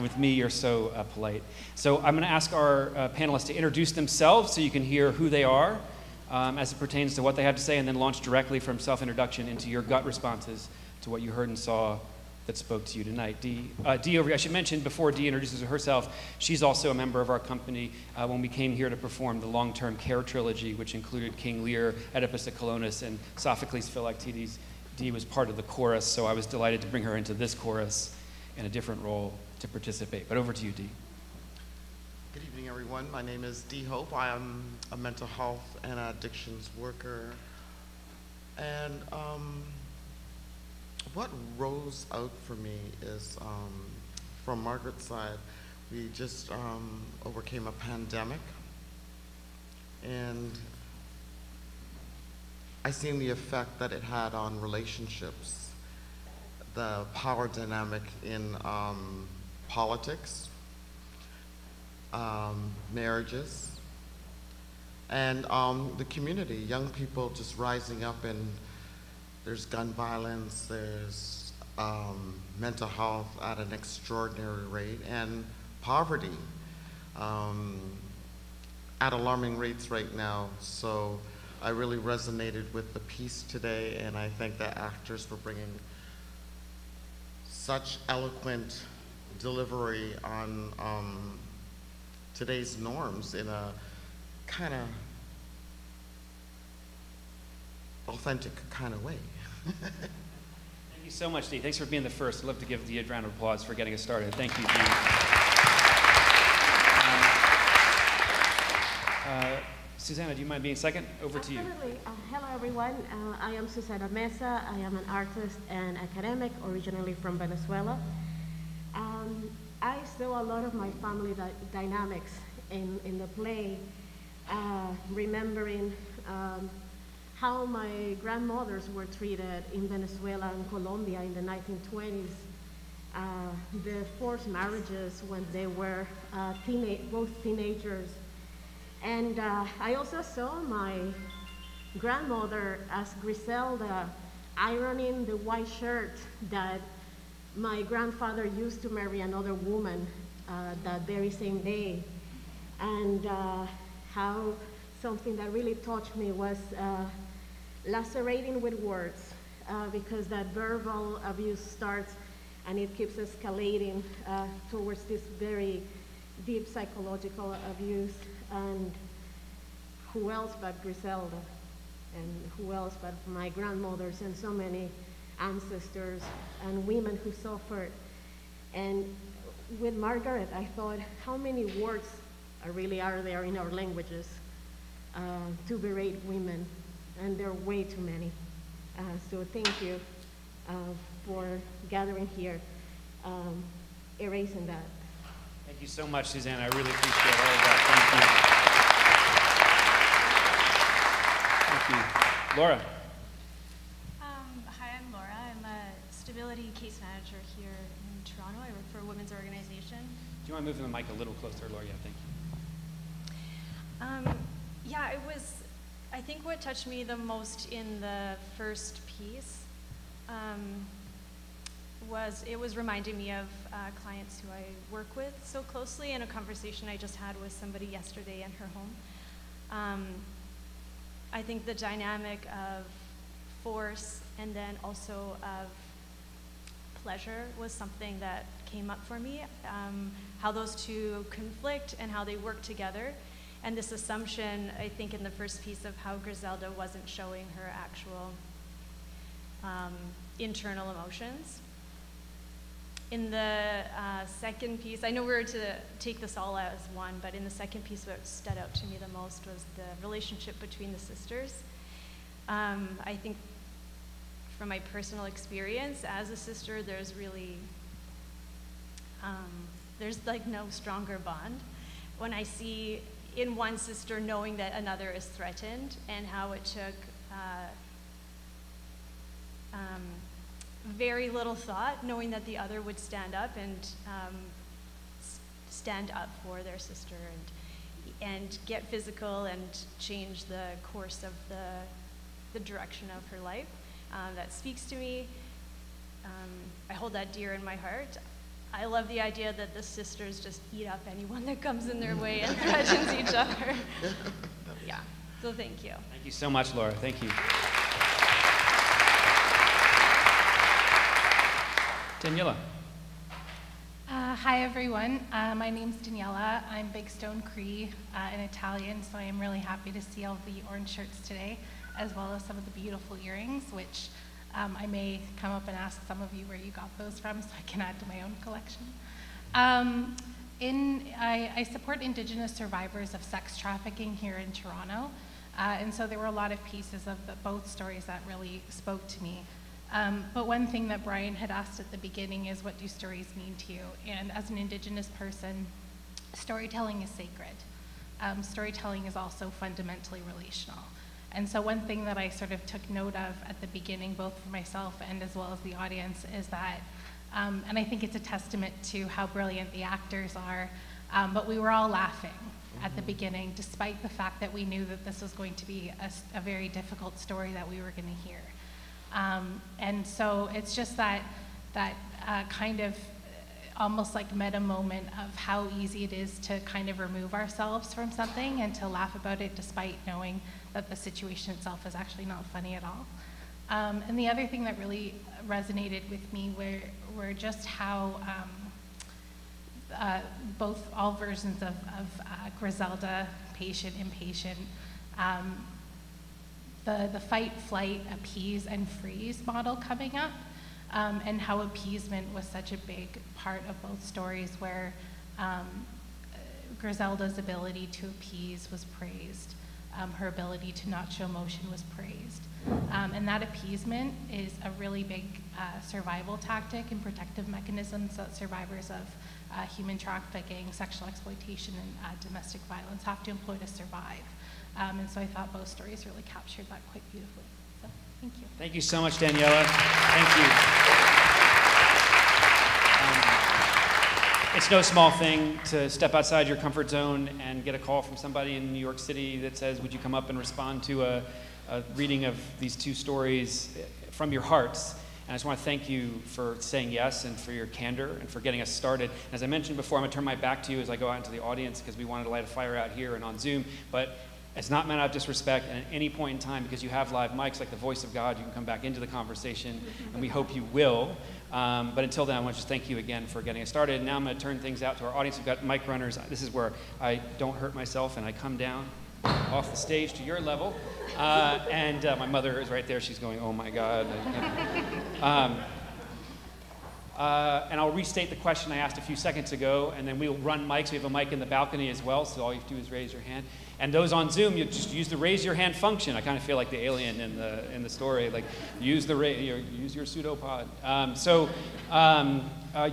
With me, you're so polite. So I'm going to ask our panelists to introduce themselves so you can hear who they are as it pertains to what they have to say, and then launch directly from self-introduction into your gut responses to what you heard and saw that spoke to you tonight. Dee over here, I should mention before Dee introduces herself, she's also a member of our company when we came here to perform the long-term Care trilogy, which included King Lear, Oedipus at Colonus, and Sophocles Philoctetes. Dee was part of the chorus, so I was delighted to bring her into this chorus in a different role to participate. But over to you, Dee. Good evening, everyone. My name is Dee Hope. I am a mental health and addictions worker. And what rose out for me is from Margaret's side, we just overcame a pandemic. And I seen the effect that it had on relationships, the power dynamic in politics, marriages, and the community, young people just rising up, and there's gun violence, there's mental health at an extraordinary rate, and poverty at alarming rates right now. So I really resonated with the piece today, and I thank the actors for bringing such eloquent delivery on today's norms in a kind of authentic kind of way. Thank you so much, Dee. Thanks for being the first. I'd love to give Dee a round of applause for getting us started. Thank you, Dee. Susanna, do you mind being second? Over to you. Absolutely. Hello, everyone. I am Susanna Mesa. I am an artist and academic, originally from Venezuela. I saw a lot of my family dynamics in the play, remembering how my grandmothers were treated in Venezuela and Colombia in the 1920s, the forced marriages when they were both teenagers. And I also saw my grandmother as Griselda ironing the white shirt that my grandfather used to marry another woman that very same day. And how something that really touched me was lacerating with words, because that verbal abuse starts and it keeps escalating towards this very deep psychological abuse. And who else but Griselda? And who else but my grandmothers and so many ancestors and women who suffered. And with Margaret, I thought, how many words really are there in our languages to berate women? And there are way too many. So thank you for gathering here, erasing that. Thank you so much, Susanna. I really appreciate all of that. Thank you. Thank you. Laura. Hi, I'm Laura. I'm a stability case manager here in Toronto. I work for a women's organization. Do you mind moving the mic a little closer, Laura? Yeah, thank you. Yeah, I think what touched me the most in the first piece it was reminding me of clients who I work with so closely, and a conversation I just had with somebody yesterday in her home. I think the dynamic of force and then also of pleasure was something that came up for me, how those two conflict and how they work together. And this assumption, I think, in the first piece of how Griselda wasn't showing her actual internal emotions. In the second piece, I know we were to take this all as one, but in the second piece, what stood out to me the most was the relationship between the sisters. I think from my personal experience as a sister, there's really, there's like no stronger bond. When I see in one sister knowing that another is threatened, and how it took very little thought, knowing that the other would stand up and stand up for their sister and get physical and change the course of the direction of her life. That speaks to me. I hold that dear in my heart. I love the idea that the sisters just eat up anyone that comes in their way and threatens each other. Yeah, so thank you. Thank you so much, Laura. Thank you. Daniela. Hi, everyone. My name's Daniela. I'm Big Stone Cree in Italian, so I am really happy to see all the orange shirts today, as well as some of the beautiful earrings, which I may come up and ask some of you where you got those from so I can add to my own collection. I support Indigenous survivors of sex trafficking here in Toronto, and so there were a lot of pieces of both stories that really spoke to me. But one thing that Bryan had asked at the beginning is, what do stories mean to you? And as an Indigenous person, storytelling is sacred. Storytelling is also fundamentally relational. And so one thing that I sort of took note of at the beginning, both for myself and as well as the audience, is that, and I think it's a testament to how brilliant the actors are, but we were all laughing at the beginning, despite the fact that we knew that this was going to be a very difficult story that we were going to hear. And so it's just that kind of almost like meta moment of how easy it is to kind of remove ourselves from something and to laugh about it despite knowing that the situation itself is actually not funny at all. And the other thing that really resonated with me were just how all versions of Griselda, patient, impatient, the fight, flight, appease, and freeze model coming up, and how appeasement was such a big part of both stories, where Griselda's ability to appease was praised, her ability to not show emotion was praised. And that appeasement is a really big survival tactic and protective mechanisms that survivors of human trafficking, sexual exploitation, and domestic violence have to employ to survive. And so I thought both stories really captured that quite beautifully. So, thank you. Thank you so much, Daniela. Thank you. It's no small thing to step outside your comfort zone and get a call from somebody in New York City that says, would you come up and respond to a reading of these two stories from your hearts? And I just want to thank you for saying yes and for your candor and for getting us started. As I mentioned before, I'm going to turn my back to you as I go out into the audience because we wanted to light a fire out here and on Zoom. But it's not meant out of disrespect, and at any point in time, because you have live mics like the voice of God, you can come back into the conversation, and we hope you will. But until then, I want to just thank you again for getting us started. And now I'm going to turn things out to our audience. We've got mic runners. This is where I don't hurt myself, and I come down off the stage to your level. And my mother is right there. She's going, oh my God. And I'll restate the question I asked a few seconds ago, and then we'll run mics. We have a mic in the balcony as well, so all you have to do is raise your hand. And those on Zoom, you just use the raise your hand function. I kind of feel like the alien in the story, like use your pseudopod.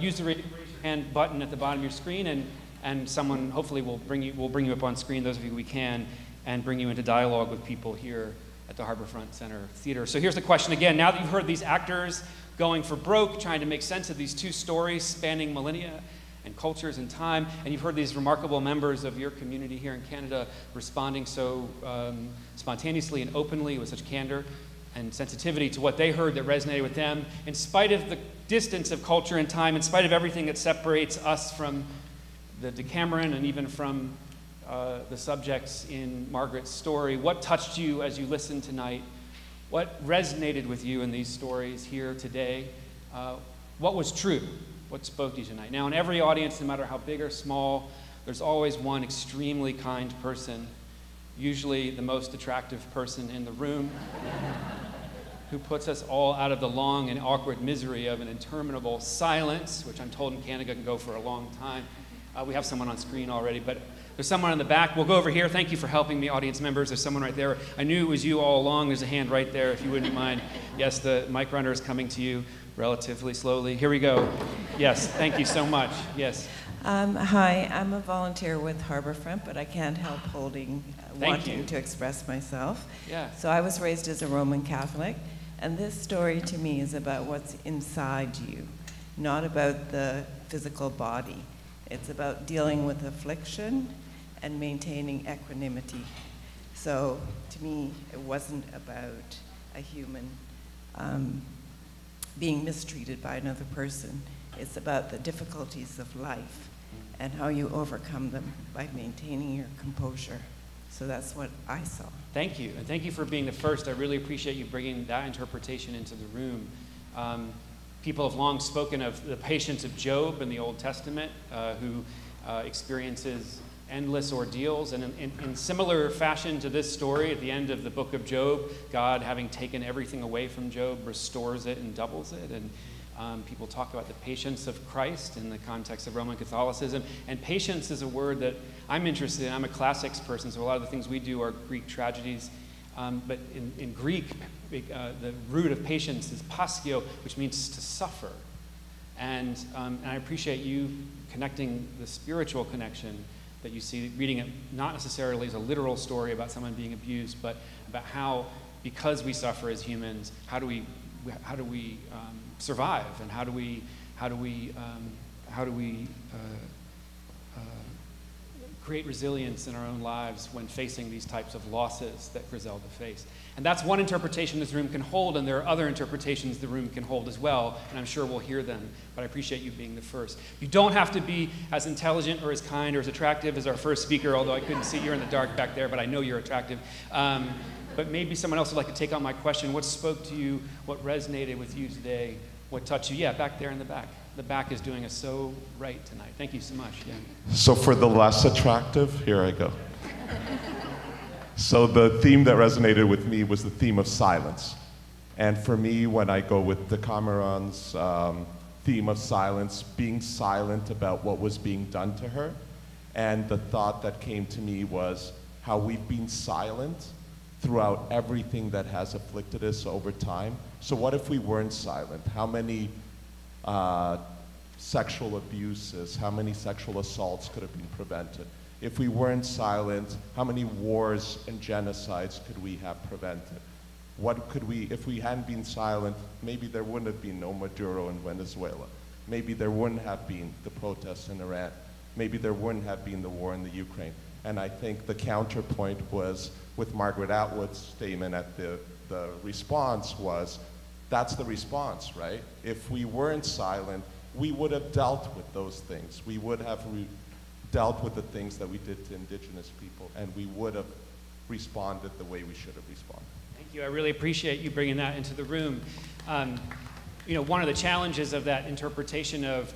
Use the raise your hand button at the bottom of your screen, and someone hopefully will bring you up on screen, those of you we can, and bring you into dialogue with people here at the Harborfront Center Theater. So here's the question again. Now that you've heard these actors going for broke, trying to make sense of these two stories spanning millennia, and cultures and time. And you've heard these remarkable members of your community here in Canada responding so spontaneously and openly with such candor and sensitivity to what they heard that resonated with them, in spite of the distance of culture and time, in spite of everything that separates us from the Decameron and even from the subjects in Margaret's story. What touched you as you listened tonight? What resonated with you in these stories here today? What was true? What spoke to you tonight? Now, in every audience, no matter how big or small, there's always one extremely kind person, usually the most attractive person in the room, who puts us all out of the long and awkward misery of an interminable silence, which I'm told in Canada can go for a long time. We have someone on screen already, but there's someone in the back. We'll go over here. Thank you for helping me, audience members. There's someone right there. I knew it was you all along. There's a hand right there, if you wouldn't mind. Yes, the mic runner is coming to you relatively slowly. Here we go. Yes, thank you so much. Yes. Hi, I'm a volunteer with Harbourfront, but I can't help wanting to express myself. Yeah. So I was raised as a Roman Catholic, and this story to me is about what's inside you, not about the physical body. It's about dealing with affliction and maintaining equanimity. So to me, it wasn't about a human being mistreated by another person. It's about the difficulties of life and how you overcome them by maintaining your composure. So that's what I saw. Thank you, and thank you for being the first. I really appreciate you bringing that interpretation into the room. People have long spoken of the patience of Job in the Old Testament, who experiences endless ordeals. And in similar fashion to this story, at the end of the book of Job, God, having taken everything away from Job, restores it and doubles it. And people talk about the patience of Christ in the context of Roman Catholicism. And patience is a word that I'm interested in. I'm a classics person, so a lot of the things we do are Greek tragedies. But in Greek, the root of patience is pascio, which means to suffer. And I appreciate you connecting the spiritual connection that you see, reading it not necessarily as a literal story about someone being abused, but about how, because we suffer as humans, how do we survive, and how do we create resilience in our own lives when facing these types of losses that Griselda faced. And that's one interpretation this room can hold, and there are other interpretations the room can hold as well, and I'm sure we'll hear them, but I appreciate you being the first. You don't have to be as intelligent or as kind or as attractive as our first speaker, although I couldn't see you in the dark back there, but I know you're attractive. But maybe someone else would like to take on my question. What spoke to you? What resonated with you today? What touched you? Yeah, back there in the back. The back is doing us so right tonight. Thank you so much. Yeah. So for the less attractive, here I go. So the theme that resonated with me was the theme of silence. And for me, when I go with Decameron's theme of silence, being silent about what was being done to her, and the thought that came to me was how we've been silent throughout everything that has afflicted us over time. So what if we weren't silent? How many sexual abuses, how many sexual assaults could have been prevented? If we weren't silent, how many wars and genocides could we have prevented? What could we, if we hadn't been silent, maybe there wouldn't have been no Maduro in Venezuela. Maybe there wouldn't have been the protests in Iran. Maybe there wouldn't have been the war in the Ukraine. And I think the counterpoint was, with Margaret Atwood's statement at the response was, that's the response, right? If we weren't silent, we would have dealt with those things. We would have dealt with the things that we did to Indigenous people, and we would have responded the way we should have responded. Thank you. I really appreciate you bringing that into the room. You know, one of the challenges of that interpretation of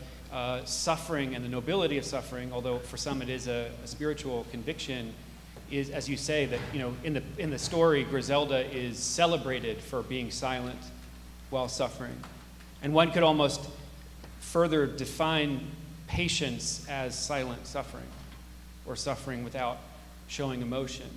suffering and the nobility of suffering, although for some it is a spiritual conviction, is, as you say, that, you know, in the story, Griselda is celebrated for being silent while suffering. And one could almost further define patience as silent suffering, or suffering without showing emotion.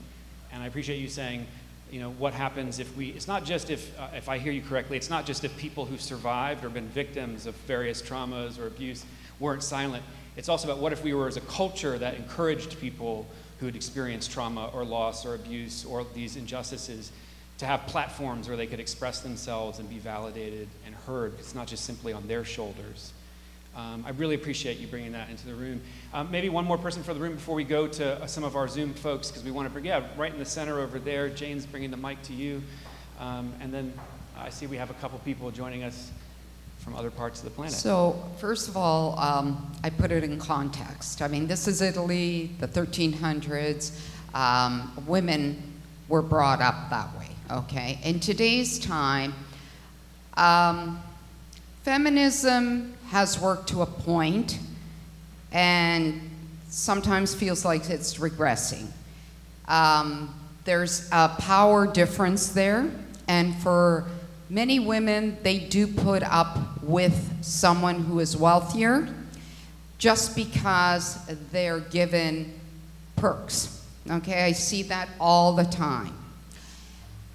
And I appreciate you saying, you know, what happens if we, it's not just if I hear you correctly, it's not just if people who've survived or been victims of various traumas or abuse weren't silent. It's also about what if we were as a culture that encouraged people who had experienced trauma or loss or abuse or these injustices to have platforms where they could express themselves and be validated and heard. It's not just simply on their shoulders. I really appreciate you bringing that into the room. Maybe one more person for the room before we go to some of our Zoom folks, because we want to bring, yeah, right in the center over there. Jane's bringing the mic to you. And then I see we have a couple people joining us from other parts of the planet. So first of all, I put it in context. I mean, this is Italy, the 1300s. Women were brought up that way, okay? In today's time, feminism has worked to a point and sometimes feels like it's regressing. There's a power difference there, and for many women, they do put up with someone who is wealthier just because they're given perks. Okay, I see that all the time.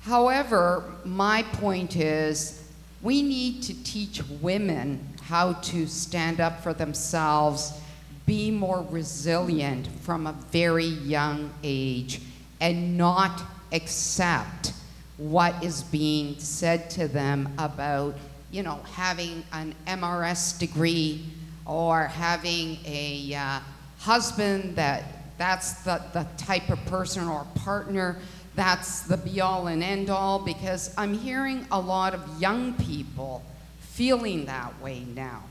However, my point is we need to teach women how to stand up for themselves, be more resilient from a very young age, and not accept what is being said to them about, you know, having an MRS degree or having a husband that's the type of person, or partner that's the be-all and end-all, because I'm hearing a lot of young people feeling that way now.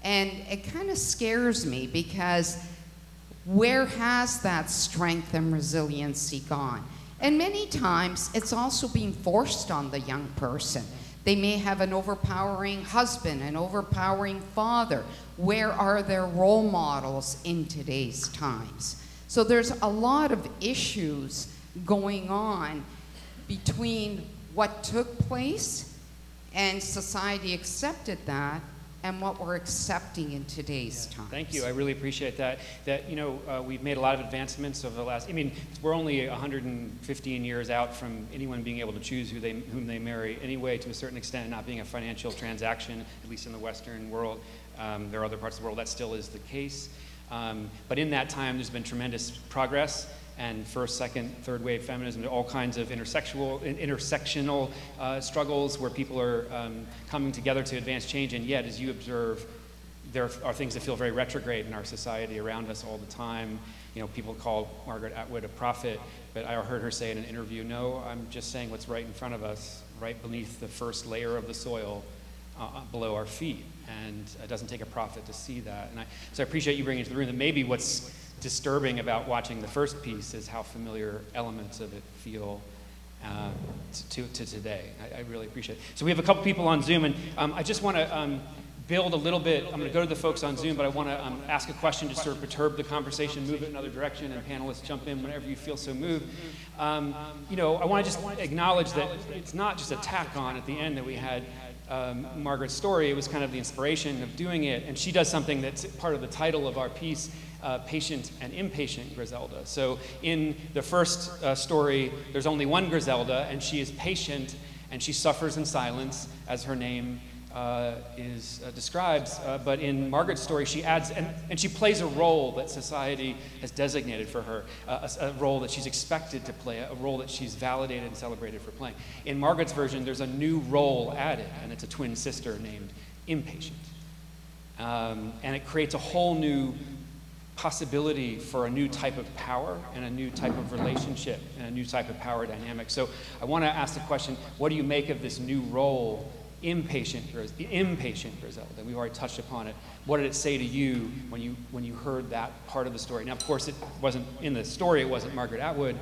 And it kind of scares me, because where has that strength and resiliency gone? And many times, it's also being forced on the young person. They may have an overpowering husband, an overpowering father. Where are their role models in today's times? So there's a lot of issues going on between what took place and society accepted that, and what we're accepting in today's time. Thank you. I really appreciate that. You know, we've made a lot of advancements over the last, I mean, we're only 115 years out from anyone being able to choose whom they marry anyway, to a certain extent, not being a financial transaction, at least in the Western world. There are other parts of the world that still is the case. But in that time, there's been tremendous progress. And first, second, third wave feminism, all kinds of intersectional struggles where people are coming together to advance change. And yet, as you observe, there are things that feel very retrograde in our society around us all the time. You know, people call Margaret Atwood a prophet, but I heard her say in an interview, no, I'm just saying what's right in front of us, right beneath the first layer of the soil below our feet. And it doesn't take a prophet to see that. And so I appreciate you bringing it to the room that maybe what's disturbing about watching the first piece is how familiar elements of it feel to today. I really appreciate it. So we have a couple people on Zoom, and I just want to build a little bit. I'm going to go to the folks on Zoom, but I want to ask a question to sort of perturb the conversation, move it in another direction, and panelists jump in whenever you feel so moved. You know, I want to just acknowledge that it's not just a tack on at the end that we had Margaret's story. It was kind of the inspiration of doing it, and she does something that's part of the title of our piece, Patient and Impatient Griselda. So in the first story, there's only one Griselda, and she is patient, and she suffers in silence, as her name describes. But in Margaret's story, she adds, and she plays a role that society has designated for her, a role that she's expected to play, a role that she's validated and celebrated for playing. In Margaret's version, there's a new role added, and it's a twin sister named Impatient. And it creates a whole new possibility for a new type of power and a new type of relationship and a new type of power dynamic. So I want to ask the question, what do you make of this new role, impatient Griselda? We've already touched upon it. What did it say to you when you heard that part of the story? Now, of course, it wasn't in the story. It wasn't Margaret Atwood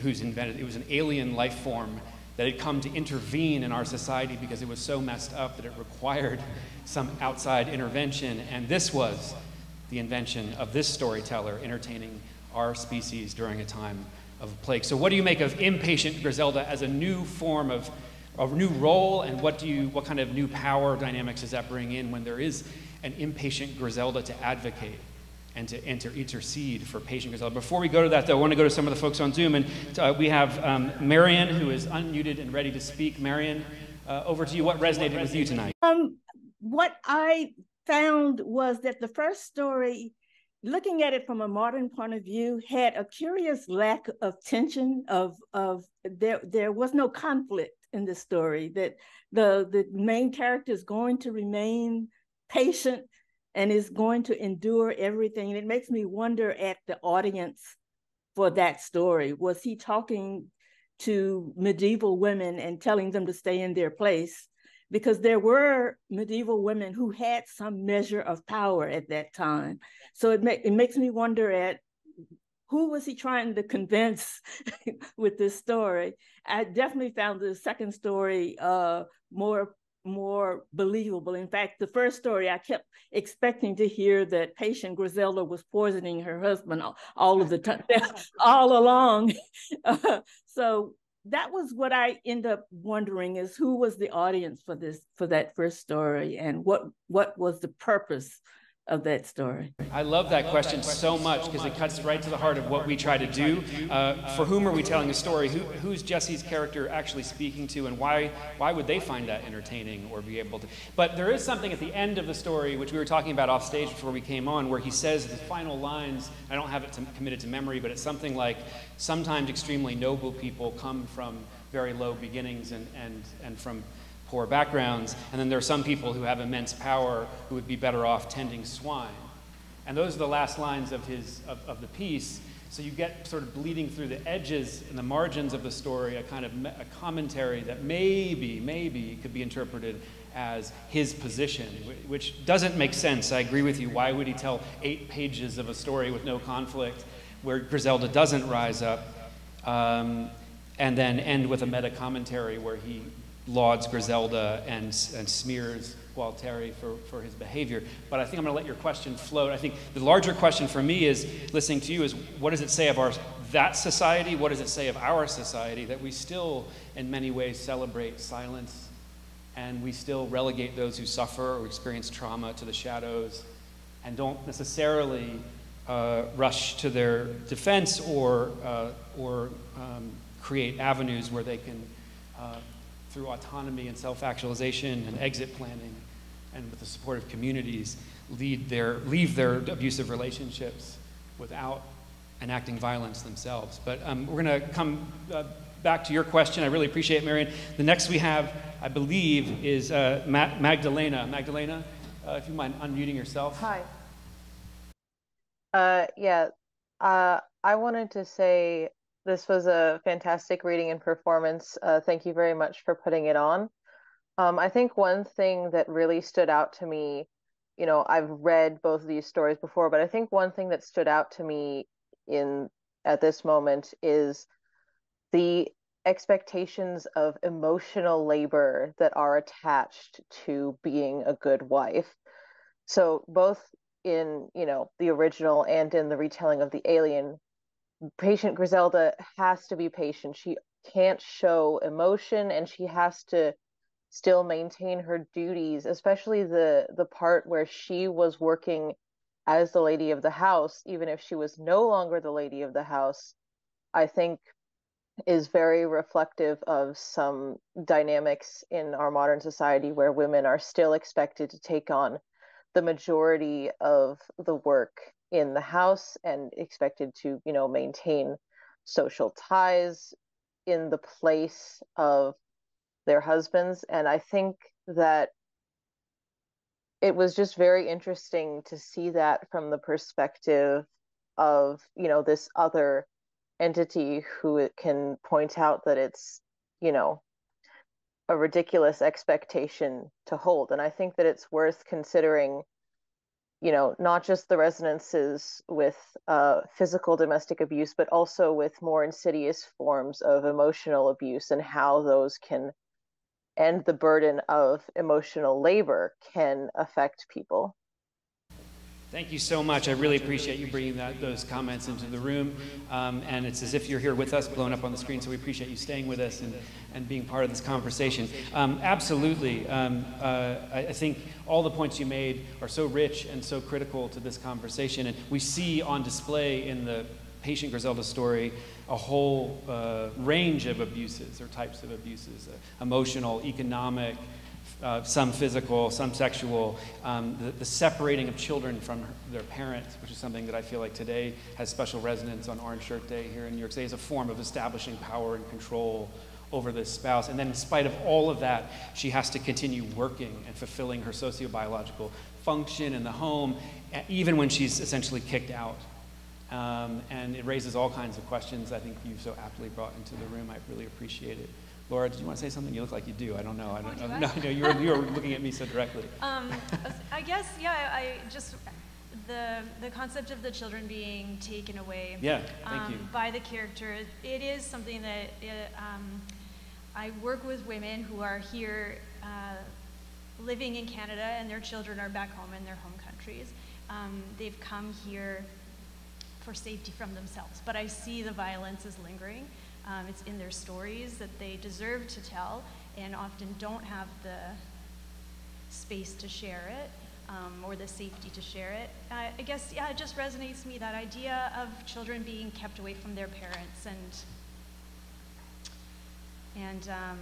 who's invented it. It was an alien life form that had come to intervene in our society because it was so messed up that it required some outside intervention. And this was the invention of this storyteller entertaining our species during a time of plague. So what do you make of impatient Griselda as a new form of a new role, and what kind of new power dynamics does that bring in when there is an impatient Griselda to advocate and to intercede for patient Griselda? Before we go to that, though, I want to go to some of the folks on Zoom, and we have Marion, who is unmuted and ready to speak. Marion, over to you. What resonated with you tonight? What I found was that the first story, looking at it from a modern point of view, had a curious lack of tension. There was no conflict in the story. That the main character is going to remain patient and is going to endure everything. And it makes me wonder at the audience for that story. Was he talking to medieval women and telling them to stay in their place? Because there were medieval women who had some measure of power at that time. So it makes me wonder at who was he trying to convince with this story? I definitely found the second story more believable. In fact, the first story, I kept expecting to hear that patient Griselda was poisoning her husband all of the time, all along. So that was what I end up wondering, is who was the audience for that first story, and what was the purpose of that story? I love that question so much because it cuts right to the heart of what we try to do. For whom are we telling a story? Who's Jesse's character actually speaking to, and why would they find that entertaining or be able to? But there is something at the end of the story, which we were talking about off stage before we came on, where he says the final lines. I don't have it committed to memory, but it's something like, sometimes extremely noble people come from very low beginnings and from poor backgrounds, and then there are some people who have immense power who would be better off tending swine. And those are the last lines of the piece. So you get sort of bleeding through the edges and the margins of the story, a kind of a commentary that maybe could be interpreted as his position, which doesn't make sense. I agree with you. Why would he tell 8 pages of a story with no conflict where Griselda doesn't rise up, and then end with a meta commentary where he lauds Griselda and smears Gualtieri for his behavior? But I think I'm going to let your question float. I think the larger question for me is, listening to you, is what does it say of that society? What does it say of our society that we still, in many ways, celebrate silence, and we still relegate those who suffer or experience trauma to the shadows, and don't necessarily rush to their defense or create avenues where they can, through autonomy and self-actualization and exit planning, and with the support of communities, leave their abusive relationships without enacting violence themselves. But we're going to come back to your question. I really appreciate it, Marion. The next we have, I believe, is Magdalena. Magdalena, if you mind unmuting yourself. Hi. I wanted to say this was a fantastic reading and performance. Thank you very much for putting it on. I think one thing that really stood out to me, I've read both of these stories before, but I think one thing that stood out to me at this moment is the expectations of emotional labor that are attached to being a good wife. So both in, the original and in the retelling of the Alien, patient Griselda has to be patient. She can't show emotion, and she has to still maintain her duties, especially the part where she was working as the lady of the house, even if she was no longer the lady of the house, I think is very reflective of some dynamics in our modern society where women are still expected to take on the majority of the work in the house and expected to, maintain social ties in the place of their husbands. And I think that it was just very interesting to see that from the perspective of, this other entity who can point out that it's, a ridiculous expectation to hold. And I think that it's worth considering, not just the resonances with physical domestic abuse, but also with more insidious forms of emotional abuse and how those can, and the burden of emotional labor can affect people. Thank you so much. I really appreciate you bringing those comments into the room. And it's as if you're here with us, blown up on the screen, so we appreciate you staying with us and being part of this conversation. Absolutely. I think all the points you made are so rich and so critical to this conversation. And we see on display in the patient Griselda story a whole range of abuses or types of abuses, emotional, economic, some physical, some sexual, the separating of children from their parents, which is something that I feel like today has special resonance on Orange Shirt Day here in New York City, as a form of establishing power and control over this spouse. And then in spite of all of that, she has to continue working and fulfilling her sociobiological function in the home, even when she's essentially kicked out. And it raises all kinds of questions I think you've so aptly brought into the room. I really appreciate it. Laura, did you want to say something? You look like you do. I don't know. No, you were looking at me so directly. I guess, yeah, I just, the concept of the children being taken away thank you. by the character, it is something that I work with women who are here living in Canada, and their children are back home in their home countries. They've come here for safety from themselves, but I see the violence is lingering. It's in their stories that they deserve to tell and often don't have the space to share it or the safety to share it. I guess, yeah, it just resonates with me, that idea of children being kept away from their parents, and I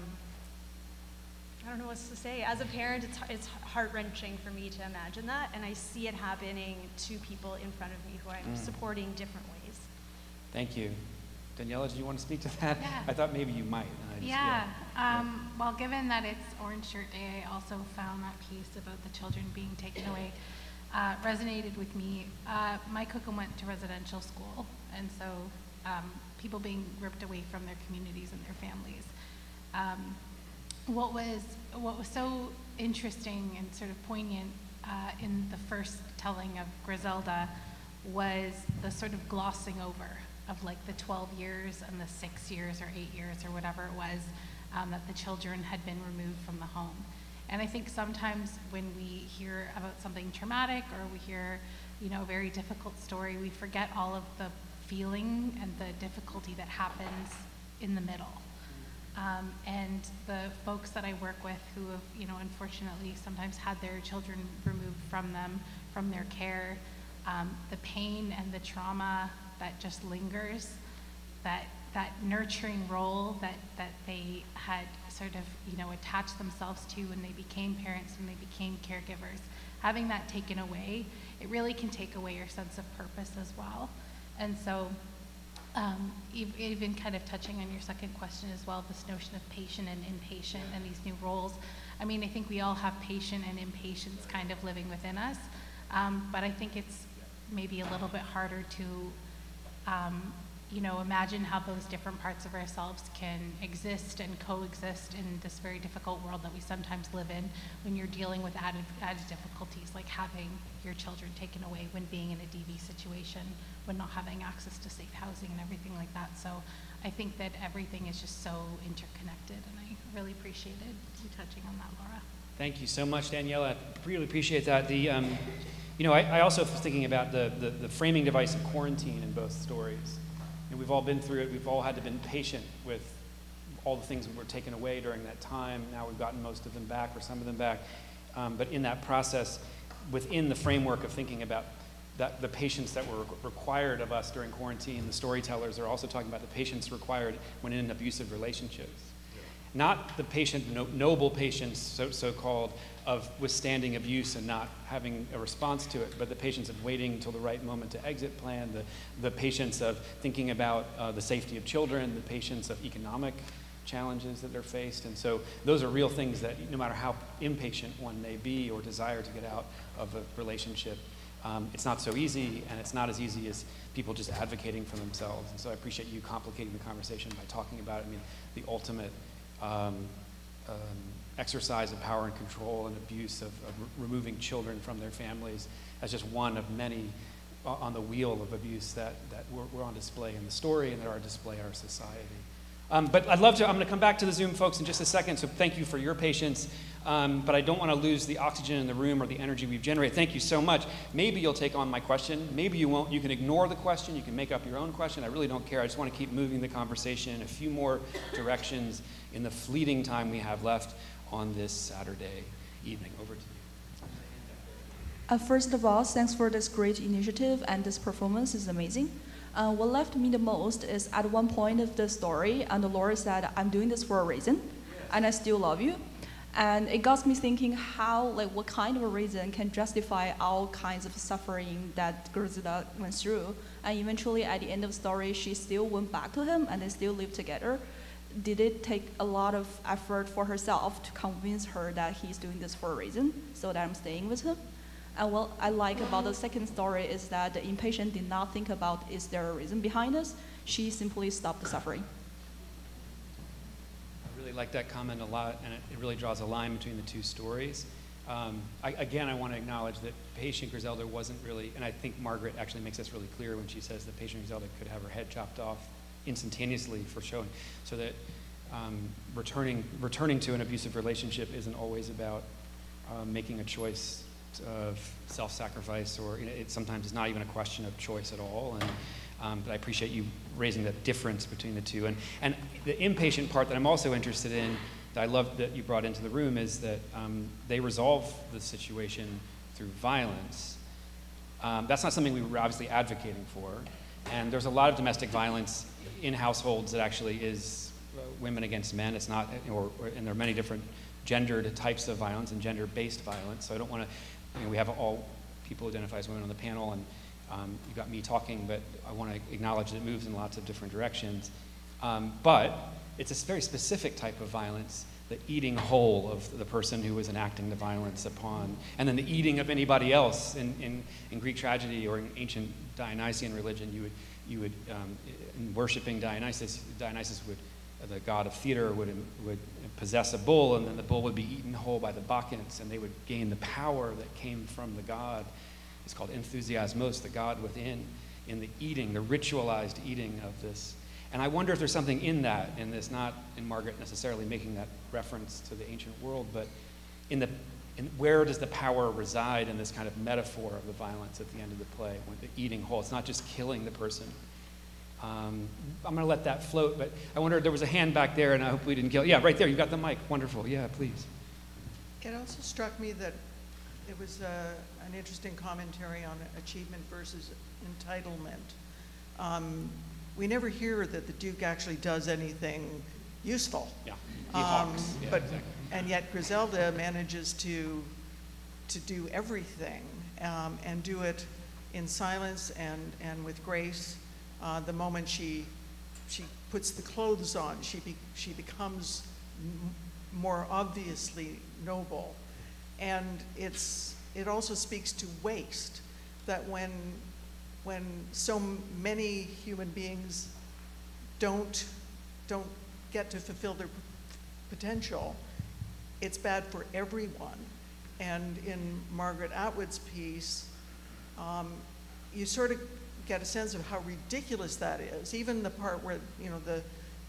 don't know what to say. As a parent, it's heart-wrenching for me to imagine that, and I see it happening to people in front of me who I'm supporting different ways. Thank you. Daniela, did you want to speak to that? Yeah. I thought maybe you might. Well, given that it's Orange Shirt Day, I also found that piece about the children being taken away resonated with me. My cookum went to residential school, and so people being ripped away from their communities and their families. What was so interesting and sort of poignant in the first telling of Griselda was the sort of glossing over of like the 12 years and the 6 years or 8 years or whatever it was that the children had been removed from the home. And I think sometimes when we hear about something traumatic or we hear, a very difficult story, we forget all of the feeling and the difficulty that happens in the middle. And the folks that I work with who have, unfortunately sometimes had their children removed from them, from their care, the pain and the trauma that just lingers, that nurturing role that they had sort of, attached themselves to when they became parents, when they became caregivers, having that taken away, it really can take away your sense of purpose as well. And so, even kind of touching on your second question as well, this notion of patient and impatient and these new roles. I mean, I think we all have patient and impatience kind of living within us, but I think it's maybe a little bit harder to, imagine how those different parts of ourselves can exist and coexist in this very difficult world that we sometimes live in when you're dealing with added difficulties like having your children taken away, when being in a DV situation, when not having access to safe housing and everything like that. So I think that everything is just so interconnected, and I really appreciated you touching on that, Laura. Thank you so much, Daniela. I really appreciate that. I also was thinking about the framing device of quarantine in both stories. And we've all been through it. We've all had to be patient with all the things that were taken away during that time. Now we've gotten most of them back, or some of them back. But in that process, within the framework of thinking about the patience that were required of us during quarantine, the storytellers are also talking about the patience required when in abusive relationships. Not the noble patience, so-called, of withstanding abuse and not having a response to it, but the patience of waiting until the right moment to exit plan, the patience of thinking about the safety of children, the patience of economic challenges that they're faced. And so those are real things that no matter how impatient one may be or desire to get out of a relationship, it's not so easy, and it's not as easy as people just advocating for themselves. And so I appreciate you complicating the conversation by talking about it. I mean, the ultimate exercise of power and control and abuse of removing children from their families as just one of many on the wheel of abuse that were on display in the story and that are on display in our society. But I'm going to come back to the Zoom folks in just a second, so thank you for your patience. But I don't want to lose the oxygen in the room or the energy we've generated. Thank you so much. Maybe you'll take on my question. Maybe you won't. You can ignore the question. You can make up your own question. I really don't care. I just want to keep moving the conversation in a few more directions in the fleeting time we have left on this Saturday evening. Over to you. First of all, thanks for this great initiative, and this performance is amazing. What left me the most is at one point of the story, and Laura said, "I'm doing this for a reason, and I still love you." And it got me thinking what kind of a reason can justify all kinds of suffering that Griselda went through. And eventually, at the end of the story, she still went back to him, and they still lived together. did it take a lot of effort for herself to convince her that he's doing this for a reason, so that I'm staying with him? And what I like about the second story is that the impatient did not think about, is there a reason behind this? She simply stopped the suffering. I really like that comment a lot, and it really draws a line between the two stories. Again, I want to acknowledge that Patient Griselda wasn't really, and I think Margaret actually makes this really clear when she says that Patient Griselda could have her head chopped off instantaneously for showing, so that returning to an abusive relationship isn't always about making a choice of self-sacrifice, or sometimes it's not even a question of choice at all. And but I appreciate you raising that difference between the two. And the impatient part that I'm also interested in, that I love that you brought into the room, is that they resolve the situation through violence. That's not something we were obviously advocating for. And there's a lot of domestic violence in households that actually is women against men. It's not, and there are many different gendered types of violence and gender-based violence. So I don't want to, we have all people who identify as women on the panel, and you got me talking, but I want to acknowledge that it moves in lots of different directions. But it's a very specific type of violence, the eating whole of the person who is enacting the violence upon, and then the eating of anybody else. In Greek tragedy or in ancient Dionysian religion, you would in worshiping Dionysus would, the god of theater, would possess a bull, and then the bull would be eaten whole by the Bacchantes, and they would gain the power that came from the god. It's called enthusiasmos, the god within, in the eating, the ritualized eating of this. And I wonder if there's something in that, in this, not in Margaret necessarily making that reference to the ancient world, but in where does the power reside in this kind of metaphor of the violence at the end of the play, with the eating whole? It's not just killing the person. I'm going to let that float, but I wonder, there was a hand back there, and I hope we didn't kill. Yeah, right there, you got the mic. Wonderful. Yeah, please. It also struck me that it was an interesting commentary on achievement versus entitlement. We never hear that the Duke actually does anything useful. Yeah, he hawks. Yeah, but exactly. And yet Griselda manages to do everything and do it in silence and with grace. The moment she puts the clothes on, she becomes more obviously noble. And it also speaks to waste, that when so many human beings don't get to fulfill their potential, it's bad for everyone. And in Margaret Atwood's piece, you sort of get a sense of how ridiculous that is. Even the part where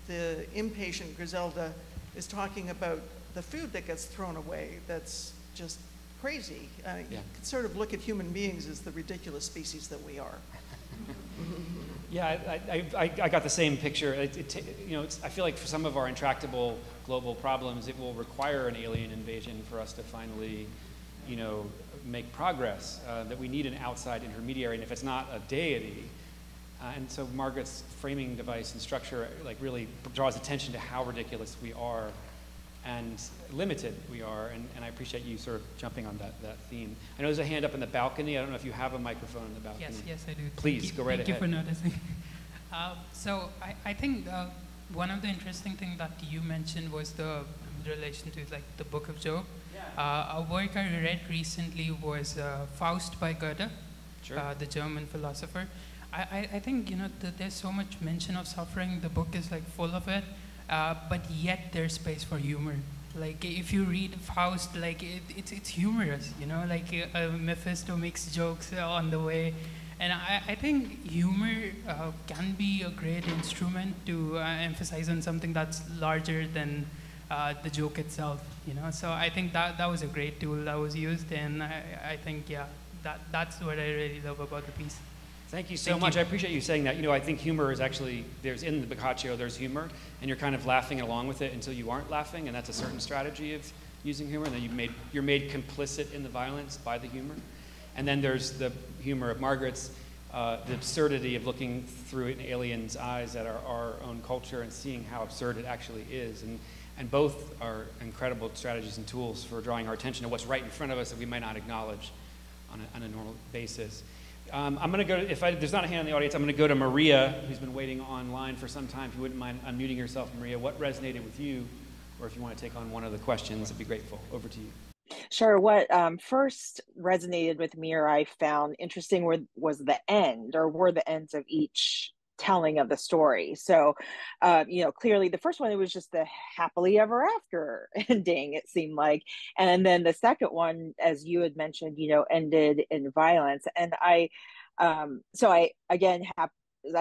the impatient Griselda is talking about the food that gets thrown away, that's just crazy. You can sort of look at human beings as the ridiculous species that we are. Yeah, I got the same picture. I feel like for some of our intractable global problems, it will require an alien invasion for us to finally, make progress. That we need an outside intermediary, and if it's not a deity, and so Margaret's framing device and structure really draws attention to how ridiculous we are and limited we are, and I appreciate you sort of jumping on that theme. I know there's a hand up in the balcony. I don't know if you have a microphone in the balcony. Yes, I do. Please, go right ahead. Thank you for noticing. So I think one of the interesting things that you mentioned was the relation to the Book of Job. A work I read recently was Faust by Goethe, the German philosopher. I think that there's so much mention of suffering. The book is full of it. But yet there's space for humor. If you read Faust, it's humorous, Mephisto makes jokes on the way. And I think humor can be a great instrument to emphasize on something that's larger than the joke itself, So I think that was a great tool that was used, and I think, that's what I really love about the piece. Thank you so much. I appreciate you saying that. I think humor is actually, in the Bocaccio, there's humor, and you're kind of laughing along with it until you aren't laughing, and that's a certain strategy of using humor, and then you're made complicit in the violence by the humor. And then there's the humor of Margaret's, the absurdity of looking through an alien's eyes at our own culture and seeing how absurd it actually is. And both are incredible strategies and tools for drawing our attention to what's right in front of us that we might not acknowledge on a normal basis. I'm going to go to, there's not a hand in the audience, I'm going to go to Maria, who's been waiting online for some time. If you wouldn't mind unmuting yourself, Maria, what resonated with you? Or if you want to take on one of the questions, I'd be grateful. Over to you. Sure. What first resonated with me, or I found interesting, was the end, or were the ends of each telling of the story. So, clearly the first one, it was just the happily ever after ending, it seemed like. And then the second one, as you had mentioned, ended in violence. And I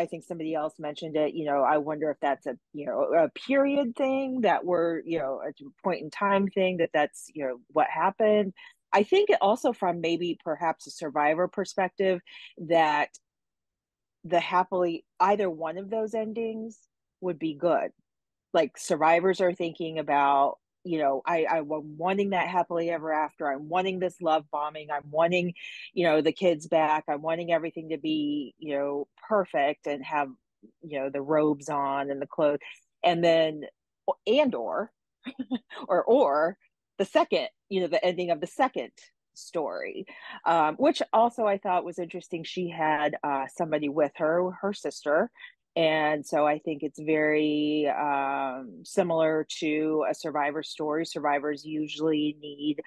think somebody else mentioned it, I wonder if that's a period thing, that we're, a point in time thing, that's, what happened. I think also from maybe perhaps a survivor perspective, that the happily, either one of those endings would be good. Like survivors are thinking about, I'm wanting that happily ever after. I'm wanting this love bombing. I'm wanting, the kids back. I'm wanting everything to be, perfect and have, the robes on and the clothes. And then, or the second, the ending of the second story, which also I thought was interesting. She had somebody with her sister. And so I think it's very similar to a survivor story. Survivors usually need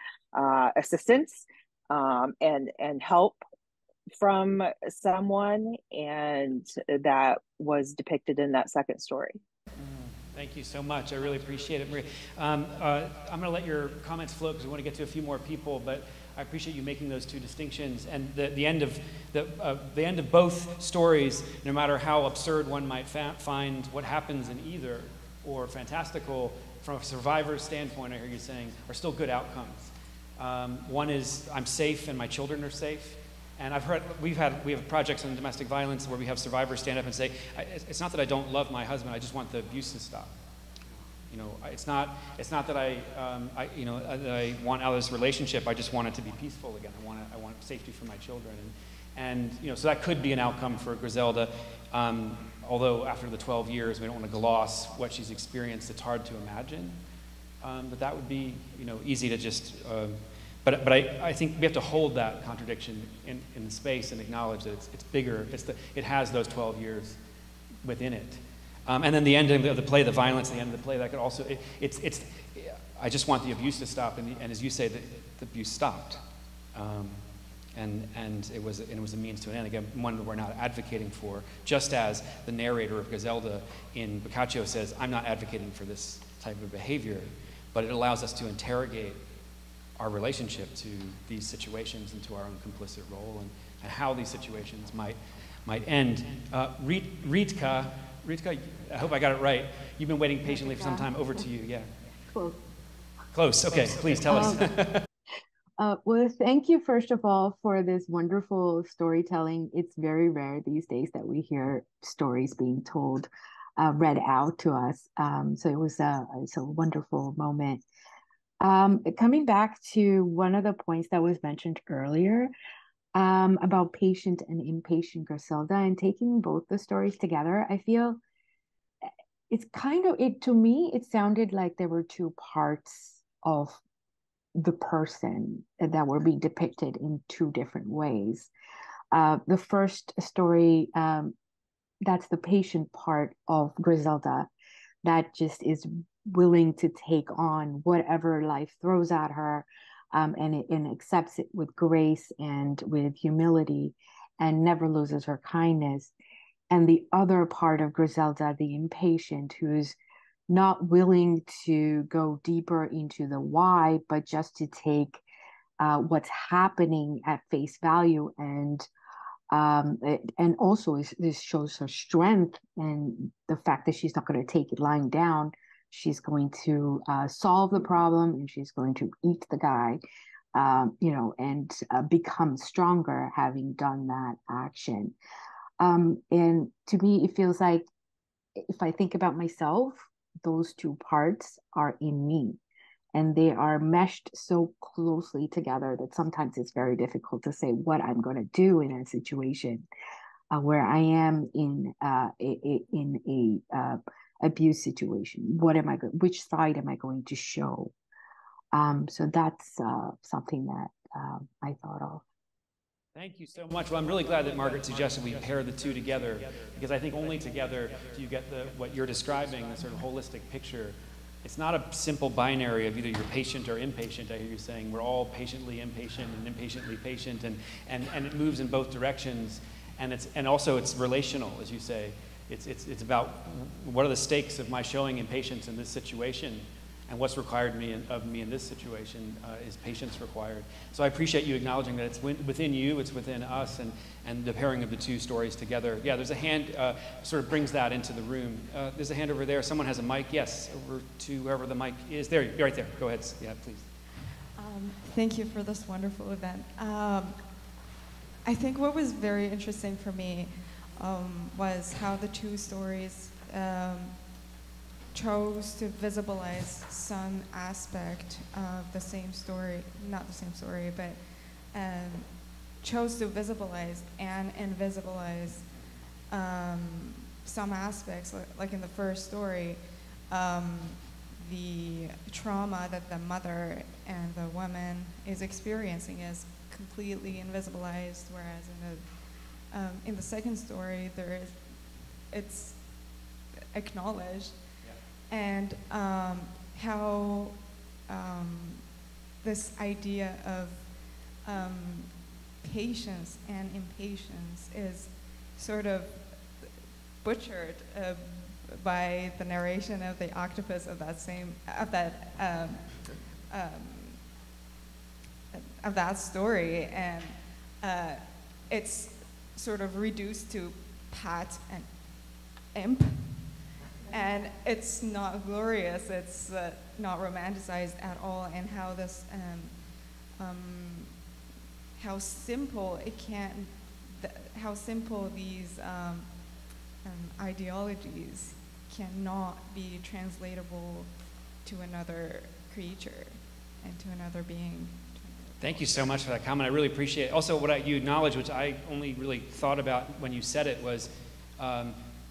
assistance and help from someone, and that was depicted in that second story. Thank you so much. I really appreciate it, Maria. I'm going to let your comments flow because we want to get to a few more people, but I appreciate you making those two distinctions. And the end of both stories, no matter how absurd one might find what happens in either, or fantastical from a survivor's standpoint, I hear you saying, are still good outcomes. One is I'm safe and my children are safe. And I've heard we have projects on domestic violence where we have survivors stand up and say, it's not that I don't love my husband, I just want the abuse to stop. It's not that I want out of this relationship. I just want it to be peaceful again. I want safety for my children, and so that could be an outcome for Griselda. Although after the 12 years, we don't want to gloss what she's experienced. It's hard to imagine that would be easy to just. But I think we have to hold that contradiction in the space and acknowledge that it's bigger. It has those 12 years within it. And then the ending of the play, the violence at the end of the play, that could also, I just want the abuse to stop, and as you say, the abuse stopped. And it was a means to an end. Again, one that we're not advocating for, just as the narrator of Griselda in Bocaccio says, I'm not advocating for this type of behavior, but it allows us to interrogate our relationship to these situations and to our own complicit role, and how these situations might end. Ritka, I hope I got it right. You've been waiting patiently for some time. Over to you, yeah. Close. Close, okay, please tell us. Well, thank you, first of all, for this wonderful storytelling. It's very rare these days that we hear stories being told, read out to us. So it was a wonderful moment. Coming back to one of the points that was mentioned earlier, about patient and impatient Griselda, and taking both the stories together, I feel it's to me, it sounded like there were two parts of the person that were being depicted in two different ways. The first story, that's the patient part of Griselda, that just is willing to take on whatever life throws at her, and accepts it with grace and with humility, and never loses her kindness. And the other part of Griselda, the impatient, who's not willing to go deeper into the why, but just to take what's happening at face value, and also this shows her strength, and the fact that she's not going to take it lying down. She's going to solve the problem, and she's going to eat the guy, and become stronger having done that action. And to me, it feels like, if I think about myself, those two parts are in me, and they are meshed so closely together that sometimes it's very difficult to say what I'm going to do in a situation where I am in a abuse situation. Which side am I going to show? So that's something that I thought of. Thank you so much. Well, I'm really glad that Margaret suggested we pair the two together, because I think only together do you get what you're describing, the sort of holistic picture. It's not a simple binary of either you're patient or impatient. I hear you saying we're all patiently impatient and impatiently patient, and it moves in both directions, and also it's relational, as you say. It's about what are the stakes of my showing impatience in this situation, and what's required of me in this situation is patience required. So I appreciate you acknowledging that it's within you, it's within us, and the pairing of the two stories together. Yeah, there's a hand, sort of brings that into the room. There's a hand over there. Someone has a mic. Yes, over to whoever the mic is. There, right there. Go ahead. Yeah, please. Thank you for this wonderful event. I think what was very interesting for me was how the two stories chose to visualize some aspect of the same story, not the same story, but chose to visualize and invisibilize some aspects, like in the first story, the trauma that the mother and the woman is experiencing is completely invisibilized, whereas in the second story, it's acknowledged. And how this idea of patience and impatience is sort of butchered by the narration of the octopus of that story, and it's sort of reduced to pat and imp. And it's not glorious, it's not romanticized at all, and how this, how simple it can, how simple these ideologies cannot be translatable to another creature and to another being. Thank you so much for that comment. I really appreciate it. Also, what you acknowledged, which I only really thought about when you said it, was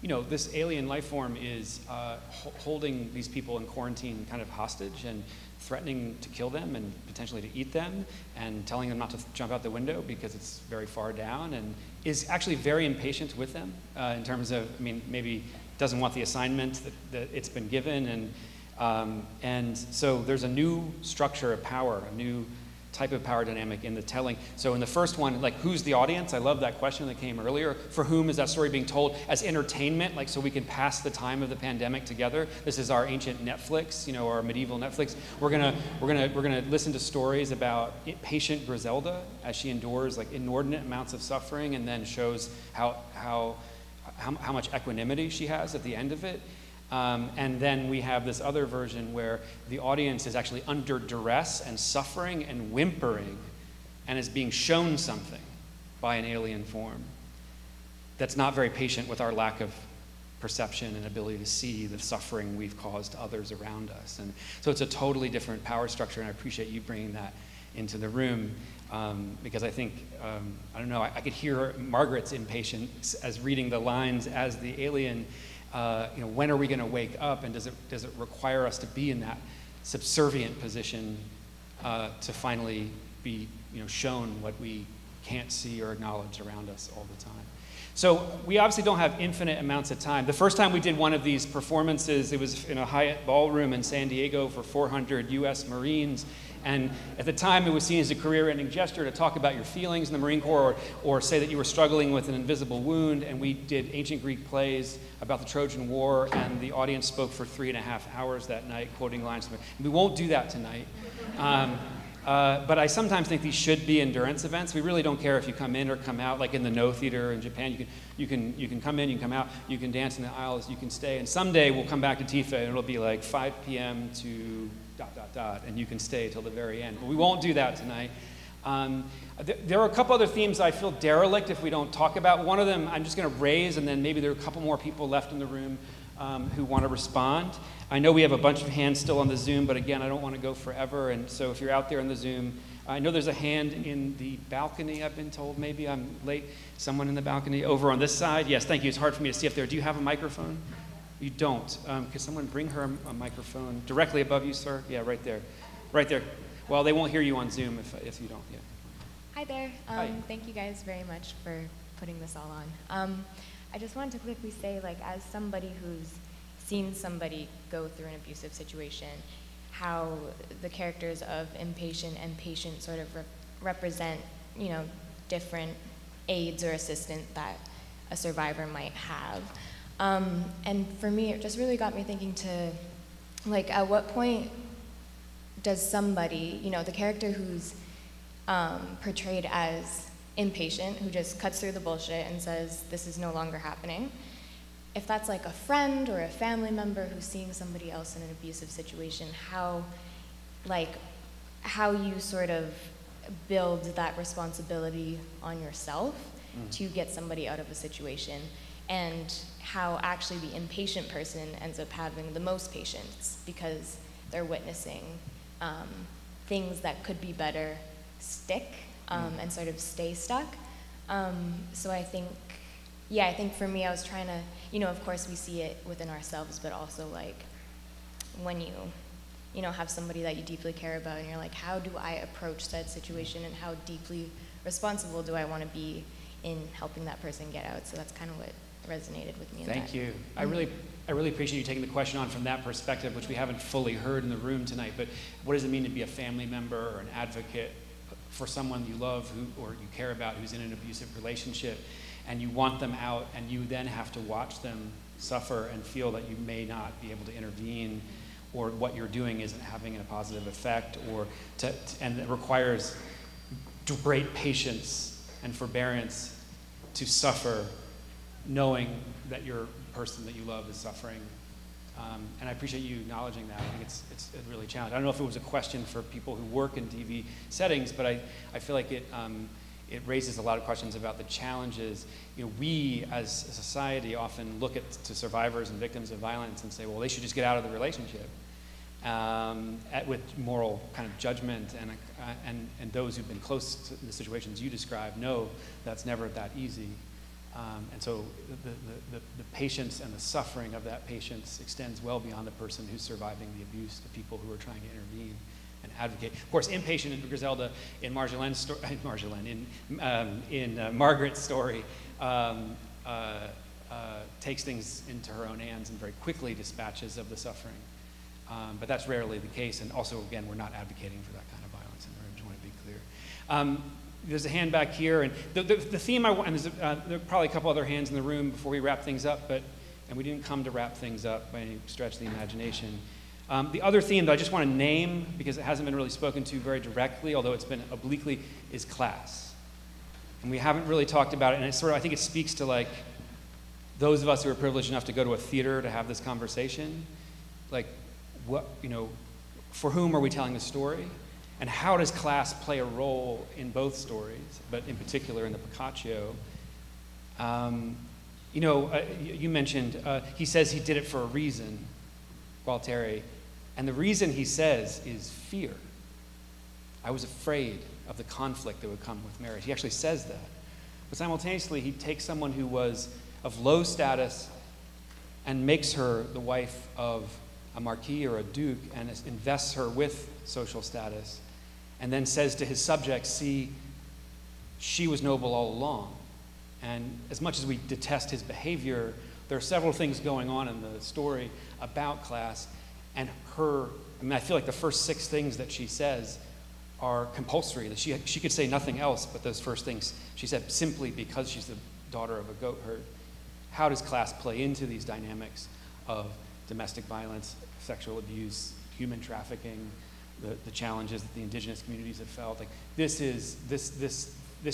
you know, this alien life form is holding these people in quarantine kind of hostage and threatening to kill them and potentially to eat them, and telling them not to jump out the window because it's very far down, and is actually very impatient with them in terms of, I mean, maybe doesn't want the assignment that it's been given, and so there's a new structure of power, a new type of power dynamic in the telling. So in the first one, like, who's the audience? I love that question that came earlier. For whom is that story being told? As entertainment, like, so we can pass the time of the pandemic together. This is our ancient Netflix, you know, our medieval Netflix. We're gonna listen to stories about patient Griselda as she endures like inordinate amounts of suffering, and then shows how much equanimity she has at the end of it. And then we have this other version where the audience is actually under duress and suffering and whimpering, and is being shown something by an alien form that's not very patient with our lack of perception and ability to see the suffering we've caused others around us. And so it's a totally different power structure, and I appreciate you bringing that into the room, because I think, I don't know, I could hear Margaret's impatience as reading the lines as the alien. You know, when are we going to wake up, and does it require us to be in that subservient position to finally be, you know, shown what we can't see or acknowledge around us all the time? So we obviously don't have infinite amounts of time. The first time we did one of these performances, it was in a Hyatt ballroom in San Diego for 400 U.S. Marines. And at the time, it was seen as a career-ending gesture to talk about your feelings in the Marine Corps, or say that you were struggling with an invisible wound. And we did ancient Greek plays about the Trojan War, and the audience spoke for 3.5 hours that night, quoting lines from it. We won't do that tonight. But I sometimes think these should be endurance events. We really don't care if you come in or come out, like in the No Theater in Japan. You can come in, you can come out, you can dance in the aisles, you can stay. And someday we'll come back to Tifa, and it'll be like 5 p.m. to ... and you can stay till the very end. But we won't do that tonight. There are a couple other themes I feel derelict if we don't talk about. One of them I'm just going to raise, and then maybe there are a couple more people left in the room who want to respond. I know we have a bunch of hands still on the Zoom, but again, I don't want to go forever. And so if you're out there in the Zoom, I know there's a hand in the balcony, I've been told. Maybe I'm late. Someone in the balcony over on this side. Yes, thank you. It's hard for me to see up there. Do you have a microphone? You don't. Could someone bring her a microphone directly above you, sir? Yeah, right there. Right there. Well, they won't hear you on Zoom if you don't. Yeah. Hi there. Hi. Thank you guys very much for putting this all on. I just wanted to quickly say, like, as somebody who's seen somebody go through an abusive situation, how the characters of impatient and patient sort of represent, you know, different aids or assistance that a survivor might have. And for me, it just really got me thinking to, like, at what point does somebody, you know, the character who's portrayed as impatient, who just cuts through the bullshit and says, this is no longer happening, if that's like a friend or a family member who's seeing somebody else in an abusive situation, how you sort of build that responsibility on yourself to get somebody out of a situation, and how actually the impatient person ends up having the most patience because they're witnessing things that could be better stick and sort of stay stuck. So I think for me, I was trying to, you know, of course we see it within ourselves, but also like when you know, have somebody that you deeply care about and you're like, how do I approach that situation and how deeply responsible do I want to be in helping that person get out? So that's kind of what resonated with me. Thank you. I really appreciate you taking the question on from that perspective, which we haven't fully heard in the room tonight. But what does it mean to be a family member or an advocate for someone you love or you care about who's in an abusive relationship, and you want them out, and you then have to watch them suffer and feel that you may not be able to intervene, or what you're doing isn't having a positive effect, and it requires great patience and forbearance to suffer, knowing that your person that you love is suffering. And I appreciate you acknowledging that. I think it's really challenging. I don't know if it was a question for people who work in DV settings, but I feel like it raises a lot of questions about the challenges. You know, we as a society often look to survivors and victims of violence and say, well, they should just get out of the relationship. With moral kind of judgment, and those who've been close to the situations you described know that's never that easy. And so the patience and the suffering of that patience extends well beyond the person who's surviving the abuse to people who are trying to intervene and advocate. Of course, Impatient and Griselda in Margaret's story takes things into her own hands and very quickly dispatches of the suffering. But that's rarely the case, and also, again, we're not advocating for that kind of violence in the room. I just want to be clear. There's a hand back here, and the theme I want, and there are probably a couple other hands in the room before we wrap things up, and we didn't come to wrap things up by any stretch of the imagination. The other theme that I just want to name, because it hasn't been really spoken to very directly, although it's been obliquely, is class. And we haven't really talked about it, and I think it speaks to like those of us who are privileged enough to go to a theater to have this conversation. Like, what, you know, for whom are we telling the story? And how does class play a role in both stories, but in particular in the Bocaccio? You know, you mentioned, he says he did it for a reason, Gualtieri, and the reason he says is fear. I was afraid of the conflict that would come with marriage. He actually says that. But simultaneously, he takes someone who was of low status and makes her the wife of a marquis or a duke and invests her with social status, and then says to his subjects, see, she was noble all along. And as much as we detest his behavior, there are several things going on in the story about class, and I feel like the first 6 things that she says are compulsory, that she could say nothing else but those first things she said, simply because she's the daughter of a goat herd. How does class play into these dynamics of domestic violence, sexual abuse, human trafficking, the challenges that the indigenous communities have felt? Like this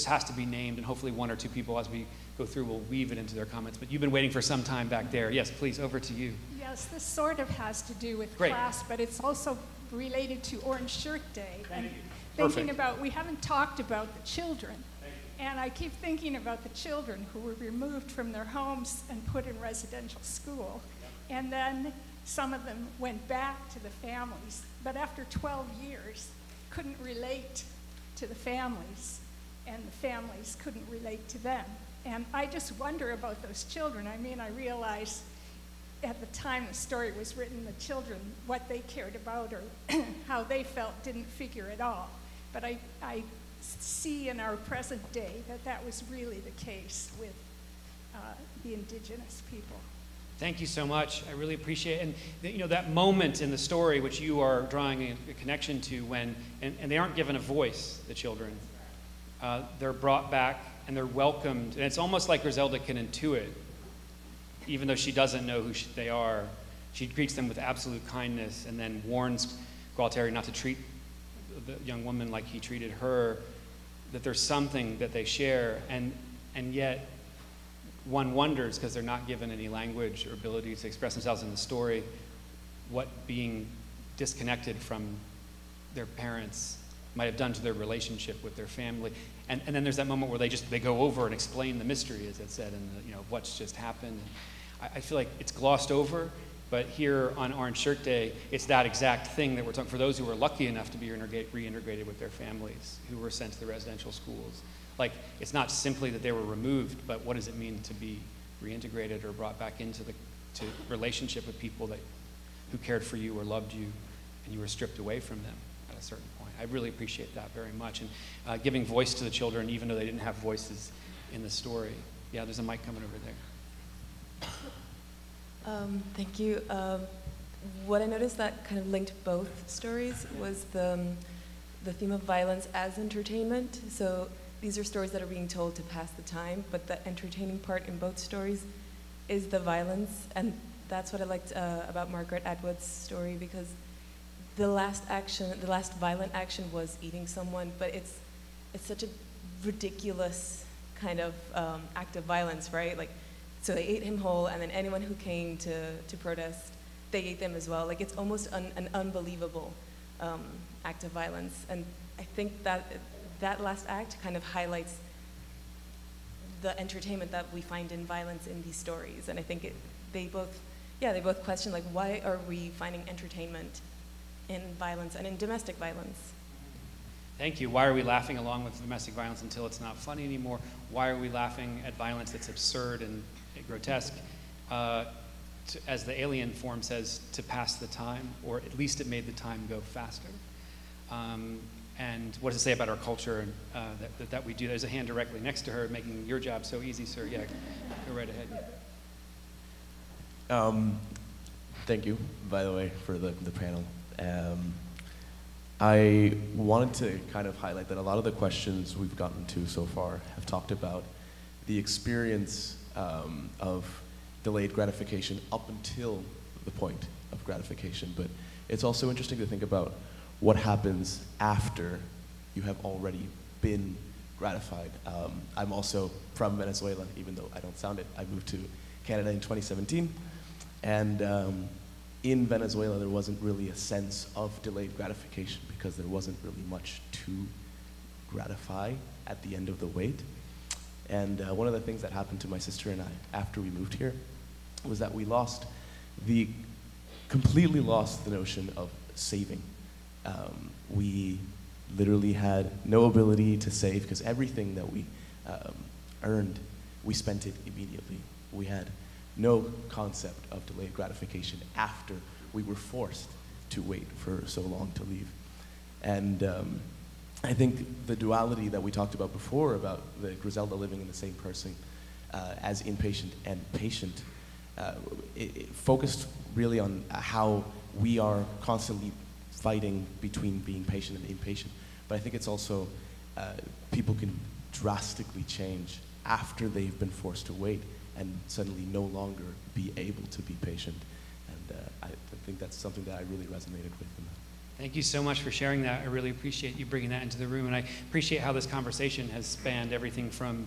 has to be named, and hopefully 1 or 2 people as we go through will weave it into their comments. But you've been waiting for some time back there. Yes, please, over to you. Yes, this sort of has to do with class, but it's also related to Orange Shirt Day. Thank you. Thinking about, we haven't talked about the children. And I keep thinking about the children who were removed from their homes and put in residential school. And then some of them went back to the families, but after 12 years, couldn't relate to the families, and the families couldn't relate to them. And I just wonder about those children. I mean, I realize at the time the story was written, the children, what they cared about or how they felt didn't figure at all. But I see in our present day that that was really the case with the indigenous people. Thank you so much. I really appreciate it. And that moment in the story which you are drawing a connection to when, and they aren't given a voice, the children. They're brought back and they're welcomed. And it's almost like Griselda can intuit, even though she doesn't know who they are. She greets them with absolute kindness and then warns Gualtieri not to treat the young woman like he treated her, that there's something that they share, and yet one wonders, because they're not given any language or ability to express themselves in the story, what being disconnected from their parents might have done to their relationship with their family. And then there's that moment where they go over and explain the mystery, as it said, and what's just happened. I feel like it's glossed over, but here on Orange Shirt Day, it's that exact thing that we're talking for those who were lucky enough to be reintegrated with their families, who were sent to the residential schools. Like, it's not simply that they were removed, but what does it mean to be reintegrated or brought back into the relationship with people who cared for you or loved you, and you were stripped away from them at a certain point. I really appreciate that very much. And giving voice to the children, even though they didn't have voices in the story. Yeah, there's a mic coming over there. Thank you. What I noticed that kind of linked both stories was the theme of violence as entertainment. So these are stories that are being told to pass the time, but the entertaining part in both stories is the violence, and that's what I liked about Margaret Atwood's story, because the last violent action was eating someone, but it's such a ridiculous kind of act of violence, right? Like, so they ate him whole, and then anyone who came to protest, they ate them as well. Like, it's almost an unbelievable act of violence, and I think that last act kind of highlights the entertainment that we find in violence in these stories. And I think they both question, like, why are we finding entertainment in violence and in domestic violence? Thank you. Why are we laughing along with domestic violence until it's not funny anymore? Why are we laughing at violence that's absurd and grotesque? As the Alien form says, to pass the time, or at least it made the time go faster. And what does it say about our culture that we do? There's a hand directly next to her, making your job so easy, sir. Yeah, go right ahead. Thank you, by the way, for the panel. I wanted to kind of highlight that a lot of the questions we've gotten to so far have talked about the experience of delayed gratification up until the point of gratification, but it's also interesting to think about what happens after you have already been gratified. I'm also from Venezuela, even though I don't sound it. I moved to Canada in 2017, and in Venezuela there wasn't really a sense of delayed gratification because there wasn't really much to gratify at the end of the wait. And one of the things that happened to my sister and I after we moved here was that we completely lost the notion of saving. We literally had no ability to save because everything that we earned, we spent it immediately. We had no concept of delayed gratification after we were forced to wait for so long to leave. And I think the duality that we talked about before, about the Griselda living in the same person as inpatient and patient, it focused really on how we are constantly fighting between being patient and inpatient. But I think it's also, people can drastically change after they've been forced to wait and suddenly no longer be able to be patient. And I think that's something that I really resonated with. Thank you so much for sharing that. I really appreciate you bringing that into the room, and I appreciate how this conversation has spanned everything from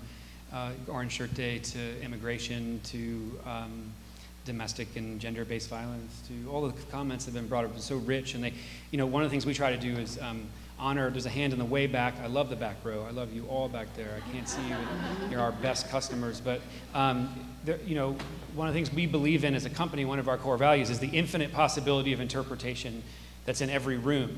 Orange Shirt Day to immigration to domestic and gender-based violence to all the comments that have been brought up. It's so rich, and one of the things we try to do is honor. There's a hand in the way back. I love the back row. I love you all back there. I can't see you. You're our best customers, but one of the things we believe in as a company, one of our core values, is the infinite possibility of interpretation that's in every room.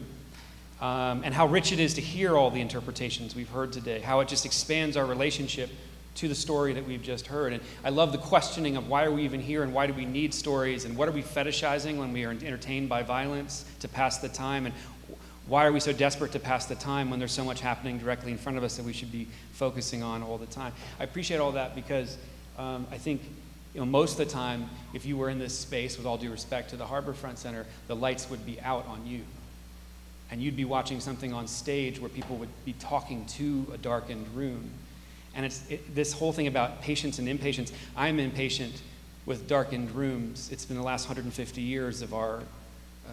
And how rich it is to hear all the interpretations we've heard today, how it just expands our relationship to the story that we've just heard. And I love the questioning of why are we even here and why do we need stories and what are we fetishizing when we are entertained by violence to pass the time, and why are we so desperate to pass the time when there's so much happening directly in front of us that we should be focusing on all the time? I appreciate all that because I think most of the time, if you were in this space, with all due respect to the Harborfront Center, the lights would be out on you. And you'd be watching something on stage where people would be talking to a darkened room. And this whole thing about patience and impatience. I'm impatient with darkened rooms. It's been the last 150 years of our,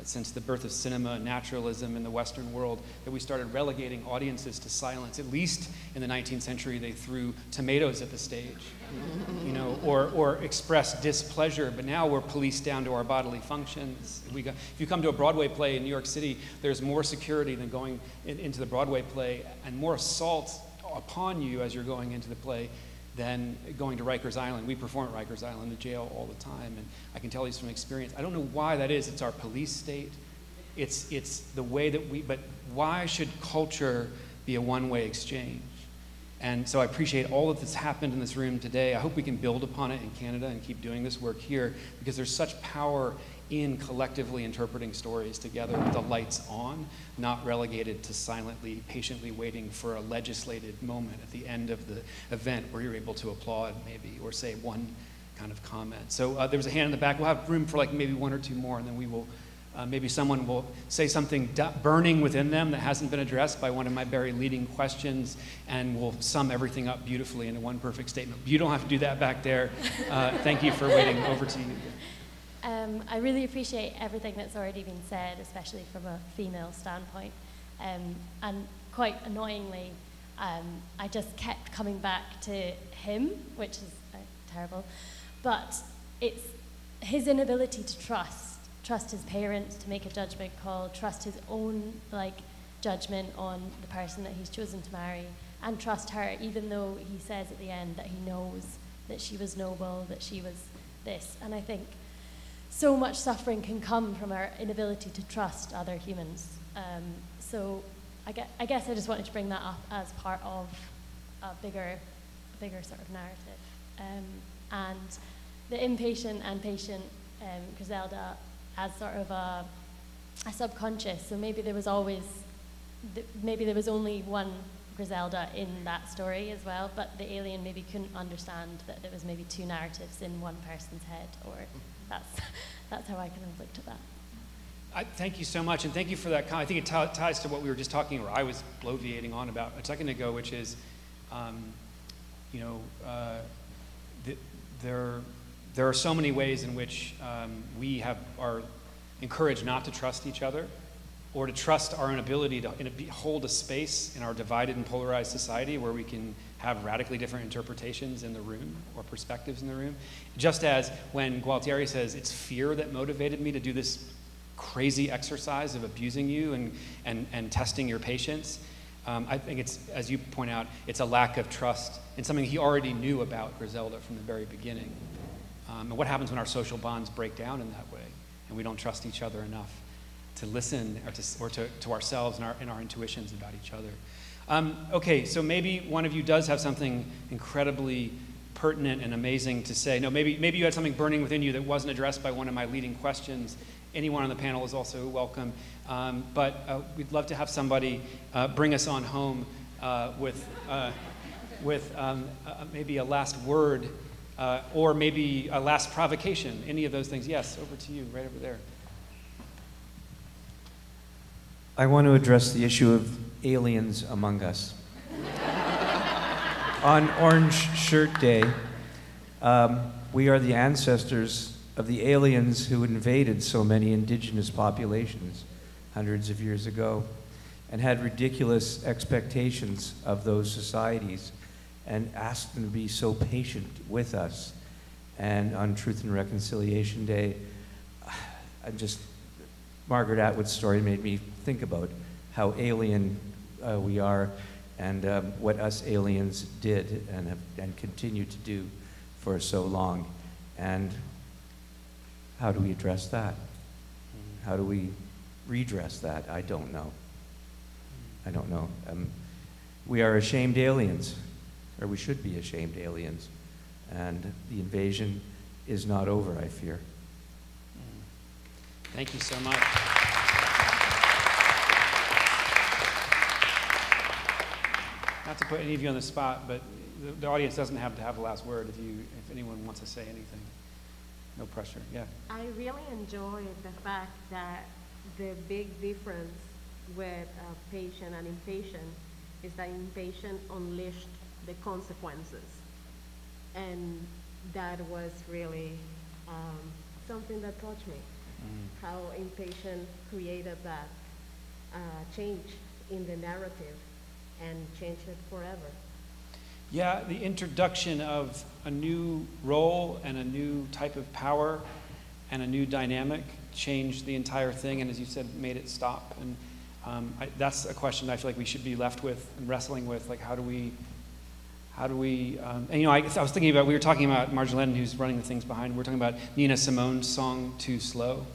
since the birth of cinema and naturalism in the Western world, that we started relegating audiences to silence. At least in the 19th century, they threw tomatoes at the stage, or expressed displeasure. But now we're policed down to our bodily functions. If you come to a Broadway play in New York City, there's more security than going into the Broadway play, and more assault upon you as you're going into the play than going to Rikers Island. We perform at Rikers Island, the jail, all the time, and I can tell you from experience. I don't know why that is. It's our police state. It's the way that but why should culture be a one-way exchange? And so I appreciate all that's happened in this room today. I hope we can build upon it in Canada and keep doing this work here, because there's such power in collectively interpreting stories together with the lights on, not relegated to silently, patiently waiting for a legislated moment at the end of the event where you're able to applaud maybe, or say one kind of comment. So there was a hand in the back. We'll have room for like maybe one or two more, and then we will, maybe someone will say something burning within them that hasn't been addressed by one of my very leading questions, and we'll sum everything up beautifully into one perfect statement. You don't have to do that back there. Thank you for waiting. Over to you. I really appreciate everything that's already been said, especially from a female standpoint. And quite annoyingly, I just kept coming back to him, which is terrible. But it's his inability to trust his parents to make a judgment call, trust his own judgment on the person that he's chosen to marry, and trust her, even though he says at the end that he knows that she was noble, that she was this. And I think so much suffering can come from our inability to trust other humans. So I guess I just wanted to bring that up as part of a bigger sort of narrative. And the impatient and patient Griselda as sort of a subconscious. So maybe there was only one Griselda in that story as well, but the alien maybe couldn't understand that there was maybe two narratives in one person's head, or that's how I kind of looked at that. Thank you so much, and thank you for that comment. I think it ties to what we were just talking, or I was bloviating on about a second ago, which is, there are so many ways in which we are encouraged not to trust each other, or to trust our inability to hold a space in our divided and polarized society where we can have radically different interpretations in the room or perspectives in the room. Just as when Gualtieri says, it's fear that motivated me to do this crazy exercise of abusing you and testing your patience, I think it's, as you point out, it's a lack of trust in something he already knew about Griselda from the very beginning. And what happens when our social bonds break down in that way and we don't trust each other enough to listen or to ourselves and our intuitions about each other. Okay, so maybe one of you does have something incredibly pertinent and amazing to say. No, maybe you had something burning within you that wasn't addressed by one of my leading questions. Anyone on the panel is also welcome. But we'd love to have somebody bring us on home with maybe a last word or maybe a last provocation, any of those things. Yes, over to you, right over there. I want to address the issue of aliens among us. On Orange Shirt Day, we are the ancestors of the aliens who invaded so many indigenous populations hundreds of years ago and had ridiculous expectations of those societies and asked them to be so patient with us. And on Truth and Reconciliation Day, Margaret Atwood's story made me think about how alien we are and what us aliens did and continue to do for so long. And how do we address that? How do we redress that? I don't know. I don't know. We are ashamed aliens, or we should be ashamed aliens. And the invasion is not over, I fear. Thank you so much. not to put any of you on the spot, but the audience doesn't have to have the last word if anyone wants to say anything. No pressure, yeah. I really enjoy the fact that the big difference with patient and impatient is that impatient unleashed the consequences. And that was really something that touched me, how impatient created that change in the narrative and changed it forever. Yeah, the introduction of a new role and a new type of power and a new dynamic changed the entire thing, and as you said, made it stop. And that's a question I feel like we should be left with and wrestling with, like how do we, and you know, I was thinking about, we were talking about Margaret Atwood, who's running the things behind, we're talking about Nina Simone's song, Too Slow,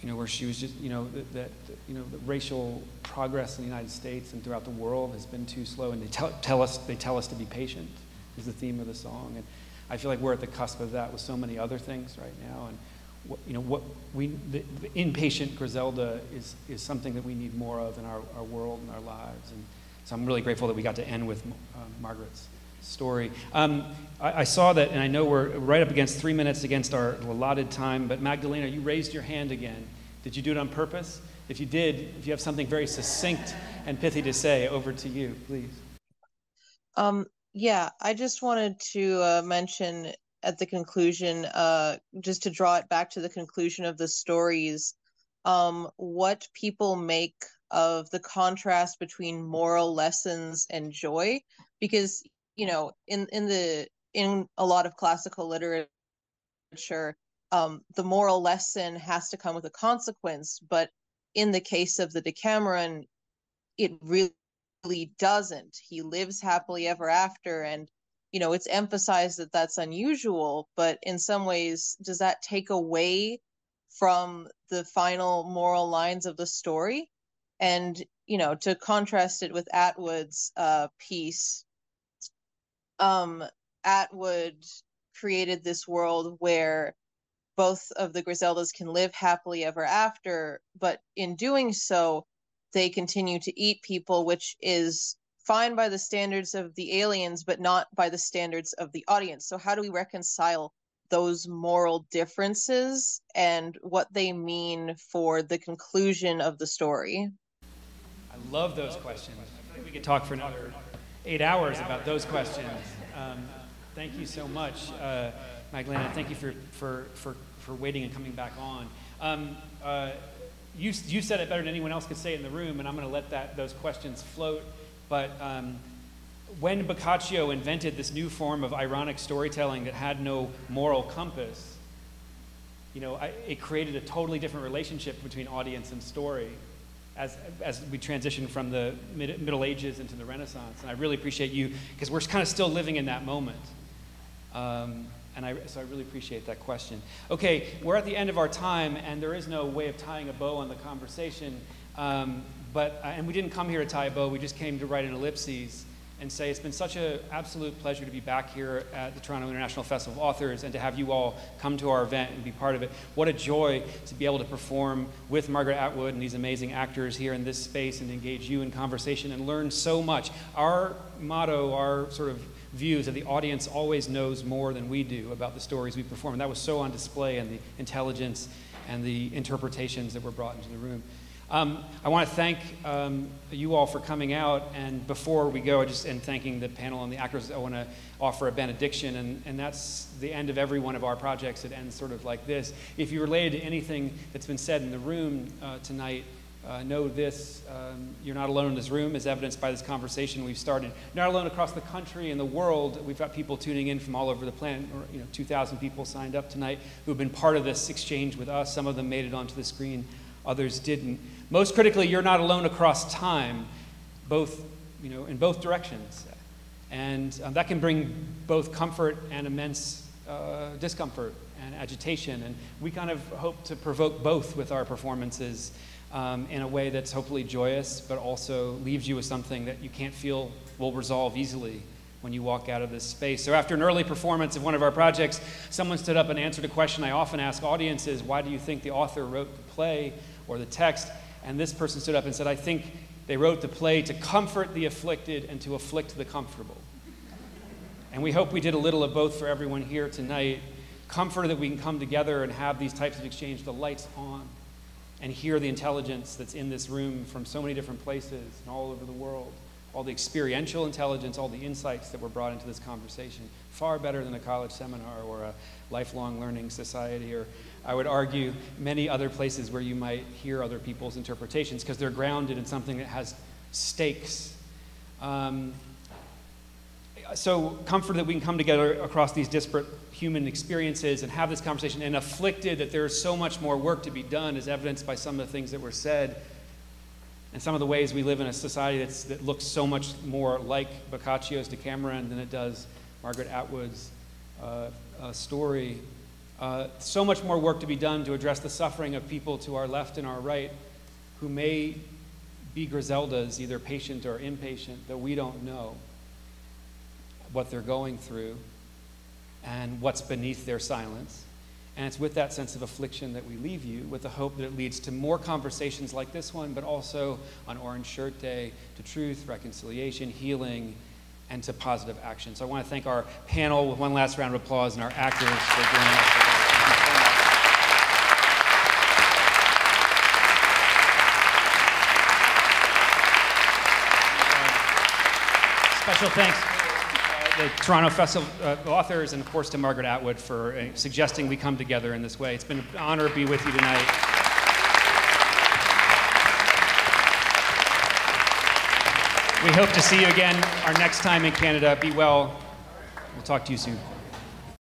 you know, where she was just, you know, the racial progress in the United States and throughout the world has been too slow, and they tell us to be patient is the theme of the song. And I feel like we're at the cusp of that with so many other things right now. And the impatient Griselda is something that we need more of in our world and our lives. And so I'm really grateful that we got to end with Margaret's story. I saw that, and I know we're right up against 3 minutes against our allotted time, but Magdalena, you raised your hand again. Did you do it on purpose? If you did, if you have something very succinct and pithy to say, over to you, please. Yeah, I just wanted to mention at the conclusion, just to draw it back to the conclusion of the stories, what people make of the contrast between moral lessons and joy, because you know, in a lot of classical literature, the moral lesson has to come with a consequence, but in the case of the Decameron, it really doesn't. He lives happily ever after, and you know, it's emphasized that that's unusual, but in some ways, does that take away from the final moral lines of the story? And you know, to contrast it with Atwood's piece, Atwood created this world where both of the Griseldas can live happily ever after, but in doing so, they continue to eat people, which is fine by the standards of the aliens, but not by the standards of the audience. So how do we reconcile those moral differences and what they mean for the conclusion of the story? I love those questions. I think we could talk for another 8 hours about those questions. Thank you so much, Magdalena. Thank you for waiting and coming back on. You said it better than anyone else could say it in the room, and I'm going to let those questions float. But when Boccaccio invented this new form of ironic storytelling that had no moral compass, you know, it created a totally different relationship between audience and story as we transition from the Middle Ages into the Renaissance. And I really appreciate you, because we're kind of still living in that moment. So I really appreciate that question. Okay, we're at the end of our time, and there is no way of tying a bow on the conversation. And we didn't come here to tie a bow, we just came to write an ellipses and say it's been such an absolute pleasure to be back here at the Toronto International Festival of Authors and to have you all come to our event and be part of it. What a joy to be able to perform with Margaret Atwood and these amazing actors here in this space and engage you in conversation and learn so much. Our motto, our sort of view is that the audience always knows more than we do about the stories we perform. And that was so on display in the intelligence and the interpretations that were brought into the room. I want to thank you all for coming out, and before we go, and thanking the panel and the actors, I want to offer a benediction, and that's the end of every one of our projects. It ends sort of like this. If you're related to anything that's been said in the room tonight, know this: you're not alone in this room, as evidenced by this conversation we've started. You're not alone across the country and the world. We've got people tuning in from all over the planet. 2,000 people signed up tonight who have been part of this exchange with us. Some of them made it onto the screen, others didn't. Most critically, you're not alone across time, in both directions. And that can bring both comfort and immense discomfort and agitation. And we kind of hope to provoke both with our performances in a way that's hopefully joyous, but also leaves you with something that you can't feel will resolve easily when you walk out of this space. So after an early performance of one of our projects, someone stood up and answered a question I often ask audiences: why do you think the author wrote the play or the text? And this person stood up and said, I think They wrote the play to comfort the afflicted and to afflict the comfortable. And we hope we did a little of both for everyone here tonight. Comfort that we can come together and have these types of exchange, the lights on, and hear the intelligence that's in this room from so many different places and all over the world. All the experiential intelligence, all the insights that were brought into this conversation. Far better than a college seminar or a lifelong learning society, or I would argue many other places where you might hear other people's interpretations because they're grounded in something that has stakes. So comfort that we can come together across these disparate human experiences and have this conversation, and afflicted that there's so much more work to be done, as evidenced by some of the things that were said and some of the ways we live in a society that looks so much more like Boccaccio's Decameron than it does Margaret Atwood's story. So much more work to be done to address the suffering of people to our left and our right who may be Griseldas, either patient or impatient, that we don't know what they're going through and what's beneath their silence. And it's with that sense of affliction that we leave you, with the hope that it leads to more conversations like this one, but also on Orange Shirt Day, to truth, reconciliation, healing, and to positive action. So I want to thank our panel with one last round of applause and our actors for joining us today. Thank you so much. Special thanks to the Toronto Festival authors, and of course to Margaret Atwood for suggesting we come together in this way. It's been an honor to be with you tonight. We hope to see you again our next time in Canada. Be well. We'll talk to you soon.